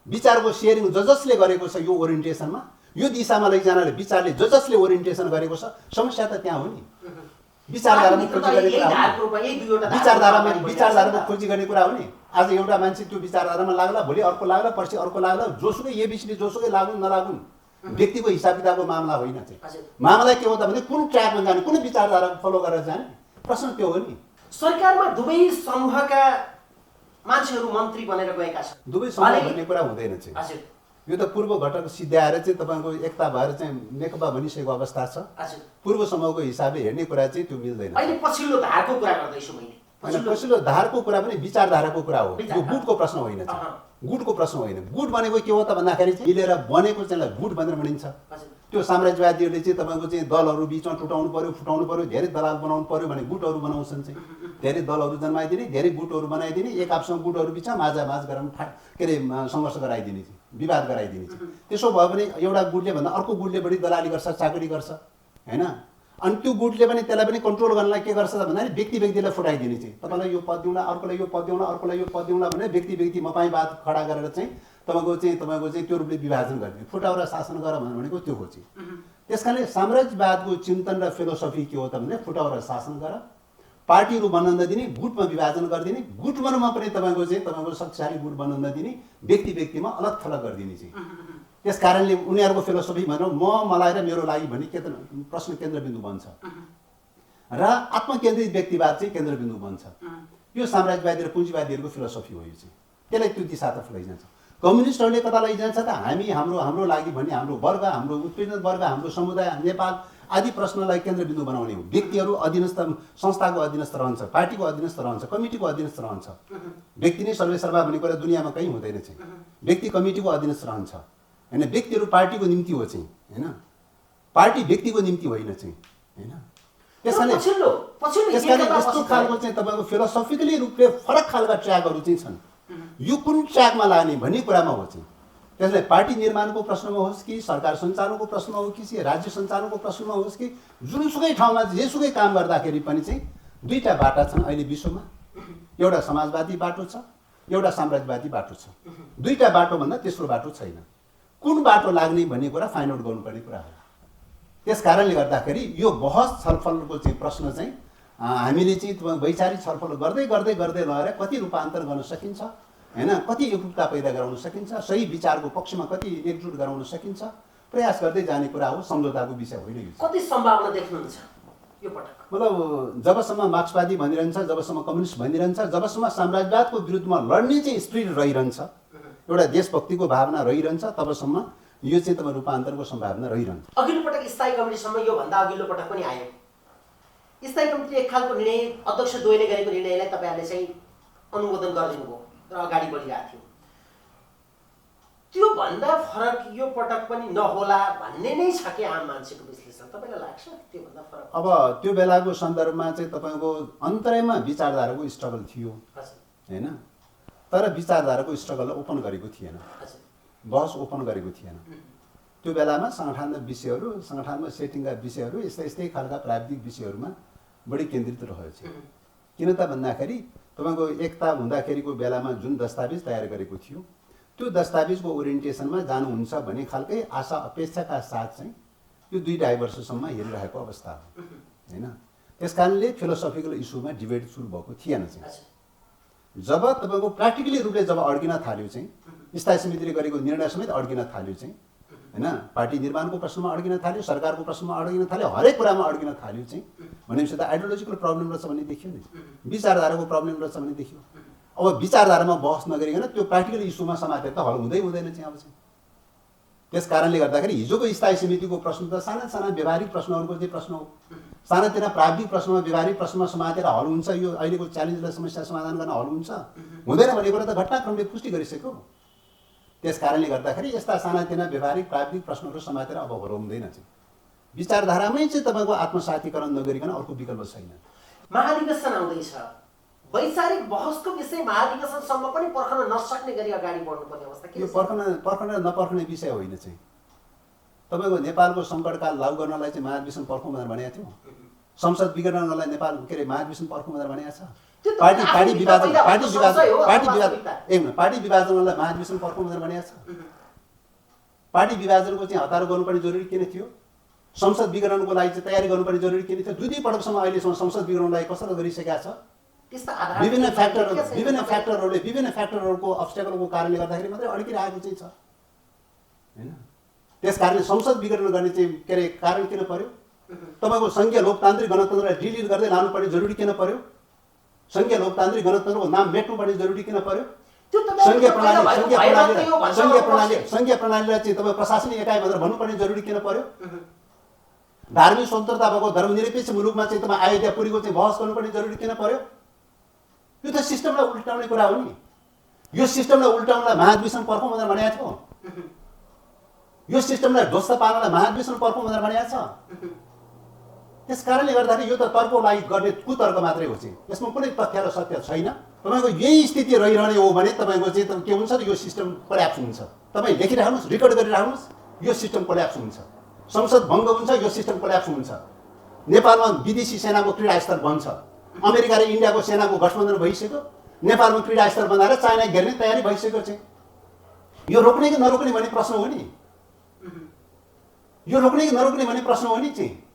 विचारको सेयरिङ जसले गरेको छ यो ओरिएन्टेसनमा, यो दिशामा लैजानाले विचारले जसले ओरिएन्टेसन गरेको छ, समस्या त त्यहाँ हो नि। विचारधारामा खोजी गर्ने कुरा हो, विचारधारामा खोजी गर्ने कुरा हो नि। आज एउटा मान्छे त्यो विचारधारामा लाग्ला, भोलि अर्को लाग्ला, पर्सि अर्को लाग्ला, जोसुकै एबिसीले जोसुकै लागुन् नलागुन् व्यक्तिको हिसाब किताबको मामला होइन। चाहिँ मामला के हो त भने कुन ट्र्याकमा जाने, कुन विचारधारा फलो गरेर जाने, प्रश्न त्यो हो नि। सरकारमा दुवै समूहका मान्छेहरू मन्त्री बनेर गएका छन्। दुवै समूह भन्ने कुरा हुँदैन चाहिँ। यो त पूर्व घटक सिद्ध्याएर चाहिँ तपाईँको एकता भएर चाहिँ नेकपा बनिसकेको अवस्था छ। पूर्व समूहको हिसाबले हेर्ने कुरा चाहिँ त्यो मिल्दैन। अहिले पछिल्लो धारको कुरा गर्दैछु मैले। होइन, पछिल्लो धारको कुरा पनि विचारधाराको कुरा हो, यो गुटको प्रश्न होइन। गुटको प्रश्न होइन। गुट भनेको के हो त भन्दाखेरि चाहिँ मिलेर बनेको चाहिँ गुट भनेर भनिन्छ। त्यो साम्राज्यवादीहरूले चाहिँ तपाईँको चाहिँ दलहरू बिचमा टुटाउनु पर्यो, फुटाउनु पर्यो, धेरै दलाल बनाउनु पर्यो भने गुटहरू बनाउँछन्। चाहिँ धेरै दलहरू जन्माइदिने, धेरै गुटहरू बनाइदिने, एक आपसँग गुटहरू बिचमा माझामाझ गराउनु के अरे सङ्घर्ष गराइदिने, विवाद गराइदिने। त्यसो भयो भने एउटा गुटले भन्दा अर्को गुटले बढी दलाली गर्छ, चाकरी गर्छ होइन। अनि त्यो गुटले पनि त्यसलाई पनि कन्ट्रोल गर्नलाई के गर्छ भन्दाखेरि व्यक्तिलाई फुटाइदिने। चाहिँ तपाईँलाई यो पद दिउँला, अर्कोलाई यो पद दिउँला, अर्कोलाई यो पद दिउँला भने व्यक्ति मपाईवाद खडा गरेर चाहिँ तपाईँको चाहिँ त्यो रूपले विभाजन गर्ने, फुटाएर शासन गर भनेको त्यो हो। चाहिँ त्यस कारणले साम्राज्यवादको चिन्तन र फिलोसफी के हो त भने फुटाएर शासन गर, पार्टीहरू बन्न नदिने, गुटमा विभाजन गरिदिने, गुटमा पनि तपाईँको शक्तिशाली गुट बन्न नदिने, व्यक्तिमा अलग थलग गरिदिने। चाहिँ त्यस कारणले उनीहरूको फिलोसफी भनौँ मलाई र मेरो लागि भन्ने प्रश्न केन्द्रबिन्दु बन्छ र आत्मकेन्द्रित व्यक्तिवाद चाहिँ केन्द्रबिन्दु बन्छ। यो साम्राज्यवादी र पुँजीवादीहरूको फिलोसफी हो। यो चाहिँ त्यसलाई त्यो दिशातर्फ लैजान्छ। कम्युनिस्टहरूले कता लैजान्छ त हाम्रो लागि भन्ने हाम्रो वर्ग, हाम्रो उत्पीडित वर्ग, हाम्रो समुदाय, नेपाल आदि प्रश्नलाई केन्द्रबिन्दु बनाउने हो। व्यक्तिहरू अधीनस्थ, संस्थाको अधीनस्थ रहन्छ, पार्टीको अधीनस्थ रहन्छ, कमिटीको अधीनस्थ रहन्छ। व्यक्ति नै सर्वेसर्वा भन्ने कुरा दुनियाँमा कहीँ हुँदैन। चाहिँ व्यक्ति कमिटीको अधीनस्थ रहन्छ होइन। व्यक्तिहरू पार्टीको निम्ति हो चाहिँ होइन, पार्टी व्यक्तिको निम्ति होइन चाहिँ होइन। त्यस कारणले यस्तो खालको चाहिँ तपाईँको फिलोसफिकली रूपले फरक खालका ट्र्याकहरू चाहिँ छन्। यो कुन ट्र्याकमा लाने भन्ने कुरामा हो। चाहिँ त्यसलाई पार्टी निर्माणको प्रश्नमा होस् कि सरकार सञ्चालनको प्रश्नमा हो कि राज्य सञ्चालनको प्रश्नमा होस् कि जुनसुकै ठाउँमा जेसुकै काम गर्दाखेरि पनि चाहिँ दुईवटा बाटा छन् अहिले विश्वमा। एउटा समाजवादी बाटो छ, एउटा साम्राज्यवादी बाटो छ। दुईवटा बाटोभन्दा तेस्रो बाटो छैन। कुन बाटो लाग्ने भन्ने कुरा फाइन्ड आउट गर्नुपर्ने कुरा हो। त्यस कारणले गर्दाखेरि यो बहस छलफलको चाहिँ प्रश्न चाहिँ हामीले चाहिँ वैचारिक छलफल गर्दै गर्दै गर्दै लगेर कति रूपान्तर गर्न सकिन्छ होइन, कति एकरूपता पैदा गराउन सकिन्छ, सही विचारको पक्षमा कति एकजुट गराउन सकिन्छ, प्रयास गर्दै जाने कुरा हो। सम्झौताको विषय होइन यो। कति सम्भावना देख्नुहुन्छ यो पटक? मतलब जबसम्म मार्क्सवादी भनिरहन्छ, जबसम्म कम्युनिस्ट भनिरहन्छ, जबसम्म साम्राज्यवादको विरुद्धमा लड्ने चाहिँ स्पिरिट रहिरहन्छ, एउटा देशभक्तिको भावना रहिरहन्छ, तबसम्म यो चाहिँ तपाईँ रूपान्तरको सम्भावना रहिरहन्छ। अघिल्लो पटक स्थायी कमिटीसम्म योभन्दा अघिल्लो पटक पनि आयो। स्थायी कमिटीले एक खालको निर्णय, अध्यक्ष द्वयले गरेको निर्णयलाई तपाईँहरूले चाहिँ अनुमोदन गरिदिनु भयो र अगाडि बढिरहेको थियो। त्योभन्दा फरक यो पटक पनि नहोला भन्ने नै छ कि आम मान्छेको विश्लेषण? तपाईँलाई लाग्छ त्योभन्दा फरक? अब त्यो बेलाको सन्दर्भमा चाहिँ तपाईँको अन्तरैमा विचारधाराको स्ट्रगल थियो होइन, तर विचारधाराको स्ट्रगललाई ओपन गरेको थिएन, बहस ओपन गरेको थिएन। त्यो बेलामा सङ्गठनमा विषयहरू, सङ्गठनमा सेटिङका विषयहरू यस्तै खालका प्राविधिक विषयहरूमा बढी केन्द्रित रह्यो। किन त भन्दाखेरि तपाईँको एकता हुँदाखेरिको बेलामा जुन दस्तावेज तयार गरेको थियो त्यो दस्तावेजको ओरिएन्टेसनमा जानुहुन्छ भन्ने खालकै आशा अपेक्षाका साथ चाहिँ यो 2-2.5 वर्षसम्म हेरिरहेको अवस्था हो होइन। त्यस कारणले फिलोसफिकल इस्युमा डिबेट सुरु भएको थिएन। चाहिँ जब तपाईँको प्र्याक्टिकली रूपले जब अड्किन थाल्यो चाहिँ स्थायी समितिले गरेको निर्णय समेत अड्किन थाल्यो चाहिँ होइन, पार्टी निर्माणको प्रश्नमा अड्किन थाल्यो, सरकारको प्रश्नमा अड्किन थाल्यो, हरेक कुरामा अड्किन थाल्यो चाहिँ भनेपछि त आइडियोलोजिकल प्रब्लम रहेछ भन्ने देखियो नि, विचारधाराको प्रब्लम रहेछ भन्ने देखियो। अब विचारधारामा बहस नगरिकन त्यो प्र्याक्टिकल इस्युमा समातेर त हल हुँदैन चाहिँ अब चाहिँ। त्यस कारणले गर्दाखेरि हिजोको स्थायी समितिको प्रश्न त साना व्यवहारिक प्रश्नहरूको चाहिँ प्रश्न हो। सानातिना प्राविधिक प्रश्नमा, व्यवहारिक प्रश्नमा समातेर हल हुन्छ, यो अहिलेको च्यालेन्जलाई समस्या समाधान गर्न हल हुन्छ हुँदैन भन्ने कुरा त घटनाक्रमले पुष्टि गरिसक्यो। त्यस कारणले गर्दाखेरि यस्ता सानातिना व्यवहारिक प्राविधिक प्रश्नहरू समातेर अब हराउँदैन चाहिँ विचारधारामै चाहिँ तपाईँको आत्मसातीकरण नगरिकन अर्को विकल्प छैन। महाधिवेशन आउँदैछ, वैचारिक बहसको विषय महाधिवेशनसम्म पनि पर्खन नसक्ने गरी अगाडि बढ्नुपर्ने अवस्था के यो छ? पर्खन नपर्खने विषय होइन चाहिँ। तपाईँको नेपालको सङ्कटकाल लागू गर्नलाई चाहिँ महाधिवेशन पर्खौँ भनेर भनेको थियो। संसद विघटनलाई नेपाल के अरे महाधिवेशन पर्खौँ भनेर भनेको छ। पार्टी विभाजनलाई महाधिवेशन पर्खौँ भनेर भनेको छ। पार्टी विभाजनको चाहिँ हतारो गर्नुपर्ने जरुरी किन थियो? संसद विघटनको लागि चाहिँ तयारी गर्नुपर्ने जरुरी किन थियो? दुई पटकसम्म अहिलेसम्म संसद विघटनलाई कसरी गरिसकेका छ? विभिन्न फ्याक्टरहरूको अब्स्ट्याकलको कारणले गर्दाखेरि मात्रै अड्किरहेको चाहिँ छ होइन। त्यस कारणले संसद विघटन गर्ने चाहिँ के अरे कारण किन पर्यो? तपाईँको सङ्घीय लोकतान्त्रिक गणतन्त्रलाई डिलिट गर्दै लानुपर्ने जरुरी किन पर्यो? सङ्घीय लोकतान्त्रिक गणतन्त्रको नाम मेट्नुपर्ने जरुरी किन पर्यो? सङ्घीय प्रणालीलाई चाहिँ तपाईँ प्रशासनिक एकाइ भनेर भन्नुपर्ने जरुरी किन पर्यो? धार्मिक स्वतन्त्रता भएको धर्मनिरपेक्ष मुलुकमा चाहिँ तपाईँ अयोध्यापुरीको चाहिँ बहस गर्नुपर्ने जरुरी किन पर्यो? यो त सिस्टमलाई उल्टाउने कुरा हो नि। यो सिस्टमलाई उल्टाउनलाई महाधिवेशन पर्खौँ भनेर भनेको थियो। यो सिस्टमलाई ध्वस्त पार्नलाई महाधिवेशन पर्खौँ भनेर भनेको छ। त्यस कारणले गर्दाखेरि यो त तर्क लागि गर्ने कुतर्क मात्रै हो चाहिँ। यसमा कुनै तथ्य र सत्य छैन। तपाईँको यही स्थिति रहिरहने हो भने तपाईँको चाहिँ के हुन्छ? यो सिस्टम कोल्याप्स हुन्छ। तपाईँ लेखिराख्नुहोस्, रेकर्ड गरिराख्नुहोस्, यो सिस्टम कोल्याप्स हुन्छ। संसद भङ्ग हुन्छ, यो सिस्टम कोल्याप्स हुन्छ। नेपालमा विदेशी सेनाको क्रीडास्थल बन्छ। अमेरिका र इन्डियाको सेनाको गठबन्धन भइसक्यो। नेपालमा क्रीडास्थल बनाएर चाइना घेर्ने तयारी भइसक्यो चाहिँ। यो रोक्ने कि नरोक्ने भन्ने प्रश्न हो नि। यो रोक्ने कि नरोक्ने भन्ने प्रश्न हो नि चाहिँ।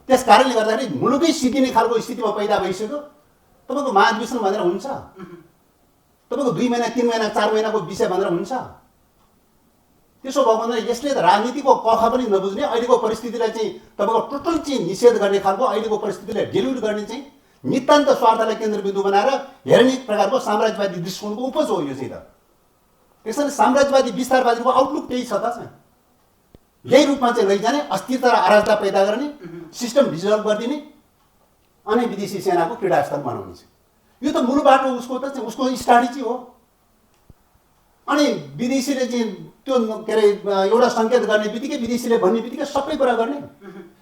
त्यस कारणले गर्दाखेरि मुलुकै सिद्धिने खालको स्थितिमा पैदा भइसक्यो। तपाईँको महाधिवेशन भनेर हुन्छ? तपाईँको 2 महिना 3 महिना 4 महिनाको विषय भनेर हुन्छ? त्यसो भएको भन्दा यसले त राजनीतिको कथा पनि नबुझ्ने, अहिलेको परिस्थितिलाई चाहिँ तपाईँको टोटल चाहिँ निषेध गर्ने खालको, अहिलेको परिस्थितिलाई डिल्युट गर्ने चाहिँ नितान्त स्वार्थलाई केन्द्रबिन्दु बनाएर हेर्ने प्रकारको साम्राज्यवादी दृष्टिकोणको उपज हो यो चाहिँ त। त्यसैले साम्राज्यवादी विस्तारवादीको आउटलुक त्यही छ त चाहिँ। यही रूपमा चाहिँ लैजाने, अस्थिरता र अराजकता पैदा गर्ने, सिस्टम डिजल्भ गरिदिने अनि विदेशी सेनाको क्रीडास्थल बनाउने चाहिँ। यो त मूलबाट उसको त चाहिँ उसको स्ट्राटेजी हो। अनि विदेशीले चाहिँ त्यो के अरे एउटा सङ्केत गर्ने बित्तिकै, विदेशीले भन्ने बित्तिकै सबै कुरा गर्ने।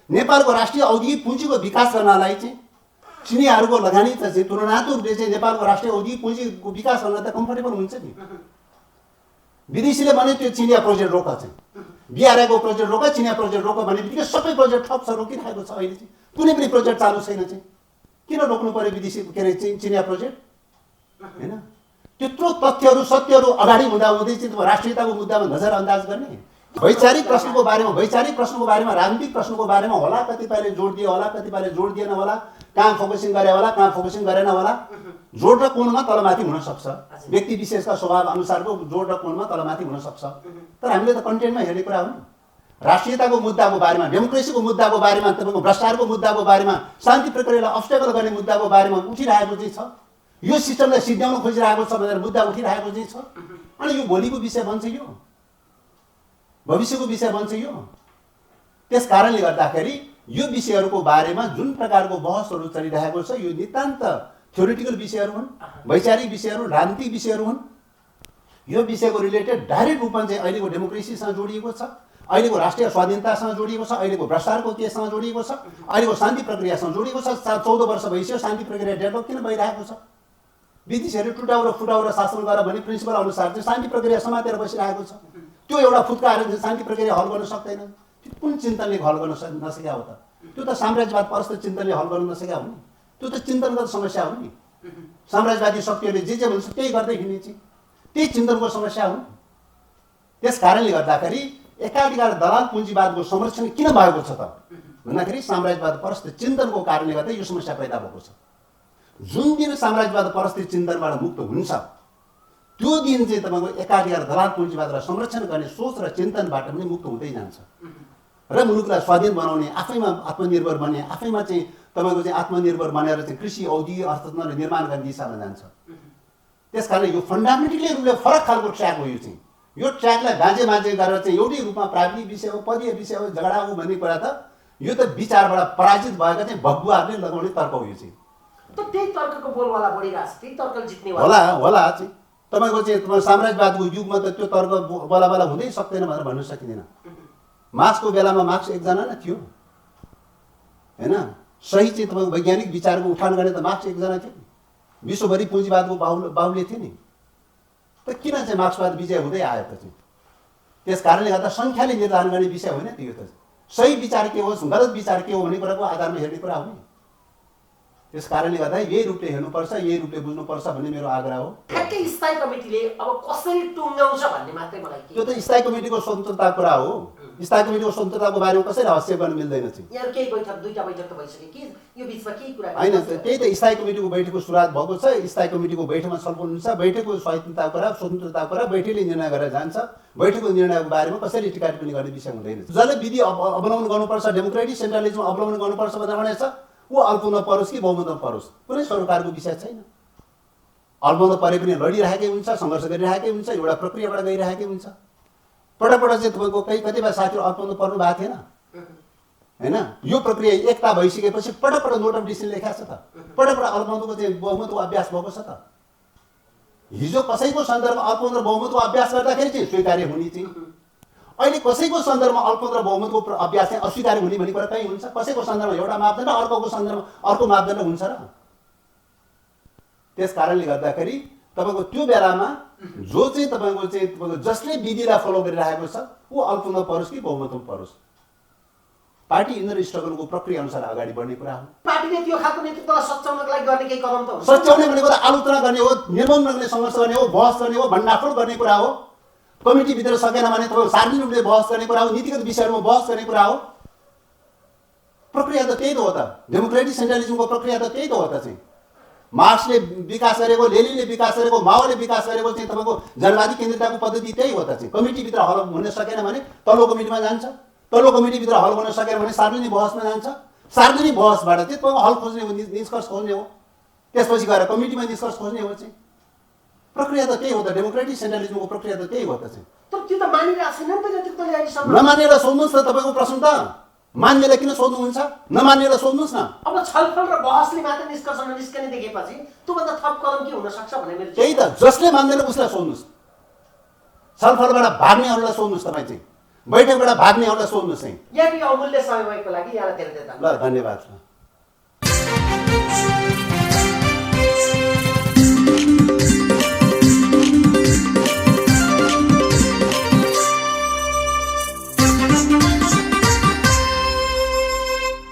नेपालको राष्ट्रिय औद्योगिक पुँजीको विकास गर्नलाई चाहिँ चिनियाहरूको लगानी त चाहिँ तुलनात्मक रूपले चाहिँ नेपालको राष्ट्रिय औद्योगिक पुँजीको विकास गर्न त कम्फर्टेबल हुन्छ नि। विदेशीले भने त्यो चिनिया प्रोजेक्ट रोक चाहिँ, बिआरआईको प्रोजेक्ट रोक, चिनिया प्रोजेक्ट रोक भन्ने बित्तिकै सबै प्रोजेक्ट ठप छ, रोकिरहेको छ। अहिले चाहिँ कुनै पनि प्रोजेक्ट चालु छैन चाहिँ। किन रोक्नु पर्यो विदेशी के अरे चिनिया प्रोजेक्ट होइन? त्यत्रो तथ्यहरू सत्यहरू अगाडि हुँदै चाहिँ राष्ट्रियताको मुद्दामा नजरअन्दाज गर्ने। वैचारिक प्रश्नको बारेमा राजनीतिक प्रश्नको बारेमा होला कतिपयले जोड दियो होला, कतिपयले जोड दिएन होला, कहाँ फोकसिङ गरे होला, कहाँ फोकसिङ गरेन होला। जोड र कोणमा तलमाथि हुन सक्छ, व्यक्ति विशेषका स्वभाव अनुसारको जोड र कोणमा तलमाथि हुन सक्छ। तर हामीले त कन्टेन्टमा हेर्ने कुरा हो नि। राष्ट्रियताको मुद्दाको बारेमा, डेमोक्रेसीको मुद्दाको बारेमा, तपाईँको भ्रष्टाचारको मुद्दाको बारेमा, शान्ति प्रक्रियालाई अब्स्ट्याकल गर्ने मुद्दाको बारेमा उठिरहेको चाहिँ छ। यो सिस्टमलाई सिद्ध्याउन खोजिरहेको छ भनेर मुद्दा उठिरहेको चाहिँ छ। अनि यो भोलिको विषय बन्छ, यो भविष्यको विषय बन्छ यो। त्यस कारणले गर्दाखेरि यो विषयहरूको बारेमा जुन प्रकारको बहसहरू चलिरहेको छ यो नितान्त थ्योरिटिकल विषयहरू हुन्, वैचारिक विषयहरू, राजनीतिक विषयहरू हुन्। यो विषयको रिलेटेड डाइरेक्ट रूपमा चाहिँ अहिलेको डेमोक्रेसीसँग जोडिएको छ, अहिलेको राष्ट्रिय स्वाधीनतासँग जोडिएको छ, अहिलेको भ्रष्टाचारको केससँग जोडिएको छ, अहिलेको शान्ति प्रक्रियासँग जोडिएको छ। 14 वर्ष भइसक्यो शान्ति प्रक्रिया डेभलप किन भइरहेको छ? ब्रिटिसहरूले टुटाउ र फुटाउ र शासन गर भन्ने प्रिन्सिपल अनुसार चाहिँ शान्ति प्रक्रिया समातेर बसिरहेको छ। त्यो एउटा फुत्काएर चाहिँ शान्ति प्रक्रिया हल गर्न सक्दैन। कुन चिन्तनले हल गर्न नसकेका हो त? त्यो त साम्राज्यवाद परस्त चिन्तनले हल गर्न नसकेका हो नि। त्यो त चिन्तनगत समस्या हो नि। साम्राज्यवादी शक्तिहरूले जे भन्छ त्यही गर्दै हिँड्ने चाहिँ त्यही चिन्तनको समस्या हो। त्यस कारणले गर्दाखेरि एकाधिकार दलाल पुँजीवादको संरक्षण किन भएको छ त भन्दाखेरि साम्राज्यवाद परस्त चिन्तनको कारणले गर्दा यो समस्या पैदा भएको छ। जुन दिन साम्राज्यवाद परस्त चिन्तनबाट मुक्त हुन्छ त्यो दिन चाहिँ तपाईँको एकाधिकार दलाल पुँजीवादलाई संरक्षण गर्ने सोच र चिन्तनबाट पनि मुक्त हुँदै जान्छ र मुलुकलाई स्वाधीन बनाउने, आफैमा आत्मनिर्भर बन्ने, आफैमा चाहिँ तपाईँको चाहिँ आत्मनिर्भर बनेर चाहिँ कृषि औद्योगिक अर्थतन्त्र निर्माण गर्ने दिशामा जान्छ। त्यस कारण यो फन्डामेन्टली रूपले फरक खालको ट्र्याक हो। यो चाहिँ यो ट्र्याकलाई बाँझे गरेर चाहिँ एउटै रूपमा प्राविधिक विषय हो, पदीय विषय हो, झगडा हो भन्ने कुरा त यो त विचारबाट पराजित भएका चाहिँ भगुवाहरूले लगाउने तर्क हो। यो चाहिँ त त्यही तर्कको बोलवाला बढिरहेछ, त्यही तर्क जित्ने होला चाहिँ तपाईँको चाहिँ तपाईँ साम्राज्यवादको युगमा त त्यो तर्क बला हुँदै सक्दैन भनेर भन्न सकिँदैन। मार्क्सको बेलामा मार्क्स एकजना नै थियो होइन। सही चाहिँ तपाईँको वैज्ञानिक विचारको उठान गर्ने त मार्क्स एकजना थियो नि। विश्वभरि पुँजीवादको बाहुल्य थियो नि। त किन चाहिँ मार्क्सवाद विजय हुँदै आयो त चाहिँ? त्यस कारणले गर्दा सङ्ख्याले निर्धारण गर्ने विषय होइन त्यो त। सही विचार के हो गलत विचार के हो भन्ने कुराको आधारमा हेर्ने कुरा हो नि। त्यस कारणले गर्दा यही रूपले हेर्नुपर्छ, यही रूपले बुझ्नुपर्छ भन्ने मेरो आग्रह हो। ठ्याक्कै स्थायी कमिटीले अब कसरी टुङ्गाउँछ भन्ने मात्रै मलाई त्यो त स्थायी कमिटीको स्वतन्त्रताको कुरा हो। स्थायी कमिटीको स्वतन्त्रताको बारेमा कसैले हस्तक्षेप गर्न मिल्दैन चाहिँ। यहाँ केही बैठक दुईटा बैठक त भइसक्यो कि यो बिचमा केही कुरा होइन, त्यही त स्थायी कमिटीको बैठकको सुरुवात भएको छ। स्थायी कमिटीको बैठकमा छलफल हुन्छ। बैठकको स्वायत्तताको कुरा, स्वतन्त्रताको कुरा बैठकले निर्णय गरेर जान्छ। बैठकको निर्णयको बारेमा कसैले टिका टिप्पणी गर्ने विषय हुँदैन। जसले विधि अवलम्बन गर्नुपर्छ, डेमोक्रेटिक सेन्ट्रलिजम अवलम्बन गर्नुपर्छ भनेर छ, ऊ अल्पमतमा परोस् कि बहुमतमा परोस् कुनै सरकारको विषय छैन। अल्पमतमा परे पनि लडिरहेकै हुन्छ, सङ्घर्ष गरिरहेकै हुन्छ, एउटा प्रक्रियाबाट गइरहेकै हुन्छ। पटक चाहिँ तपाईँको कतिपय साथीहरू अल्पमतमा पर्नु भएको थिएन होइन। यो प्रक्रिया एकता भइसकेपछि पटक नोट अफ डिसिसन लेखाएको छ त। पटक अल्पमतको चाहिँ बहुमतको अभ्यास भएको छ त। हिजो कसैको सन्दर्भमा अल्पमत र बहुमतको अभ्यास गर्दाखेरि चाहिँ स्वीकार्य हुने चाहिँ, अहिले कसैको सन्दर्भमा अल्पमत र बहुमतको अभ्यास चाहिँ अस्वीकार्य हुने भन्ने कुरा कहीँ हुन्छ? कसैको सन्दर्भमा एउटा मापदण्ड, अर्कोको सन्दर्भमा अर्को मापदण्ड हुन्छ र? त्यस कारणले गर्दाखेरि तपाईँको त्यो बेलामा जो चाहिँ तपाईँको जसले विधिलाई फलो गरिरहेको छ ऊ अल्पमतमा परोस् कि बहुमतमा परोस्, पार्टी इनर स्ट्रगलको प्रक्रिया अनुसार अगाडि बढ्ने कुरा हो। पार्टीले त्यो खालको नेतृत्वलाई सच्याउनको लागि गर्ने केही कदम त हुन्छ। सच्याउने भनेको त आलोचना गर्ने हो, निर्मम गर्ने, सङ्घर्ष गर्ने हो, बहस गर्ने हो, भण्डाफोड गर्ने कुरा हो। कमिटीभित्र सकेन भने तपाईँको सार्वजनिक रूपले बहस गर्ने कुरा हो, नीतिगत विषयहरूमा बहस गर्ने कुरा हो। प्रक्रिया त त्यही त हो त। डेमोक्रेटिक सेन्ट्रलिजमको प्रक्रिया त त्यही त हो त चाहिँ। मार्क्सले विकास गरेको, लेनिनले विकास गरेको, माओले विकास गरेको चाहिँ तपाईँको जनवादी केन्द्रितताको पद्धति त्यही हो त चाहिँ। कमिटीभित्र हल हुन सकेन भने तल्लो कमिटीमा जान्छ, तल्लो कमिटीभित्र हल हुन सकेन भने सार्वजनिक बहसमा जान्छ, सार्वजनिक बहसबाट चाहिँ तपाईँको हल खोज्ने हो, निष्कर्ष खोज्ने हो, त्यसपछि गएर कमिटीमा निष्कर्ष खोज्ने हो चाहिँ। प्रक्रिया त त्यही हो त। डेमोक्रेटिक सेन्ट्रलिजमको प्रक्रिया त त्यही हो त चाहिँ। तर त्यो त मानिरहेको छैन नि त नेतृत्वले अहिलेसम्म। नमानेर सोध्नुहोस् न तपाईँको प्रश्न त। मान्नेलाई किन सोध्नुहुन्छ? नमान्नेलाई सोध्नुहोस् न। अब छलफल र बहसले मात्र निष्कर्षमा निस्कने देखेपछि त्योभन्दा थप कदम के हुन सक्छ भन्ने मेरो त्यही त। जसले मान्दैन उसलाई सोध्नुहोस्। छलफलबाट भाग्नेहरूलाई सोध्नुहोस् तपाईँ चाहिँ, बैठकबाट भाग्नेहरूलाई सोध्नुहोस् चाहिँ। यहाँ अमूल्य समय भएको लागि यहाँलाई धेरै धेरै धन्यवाद। ल धन्यवाद।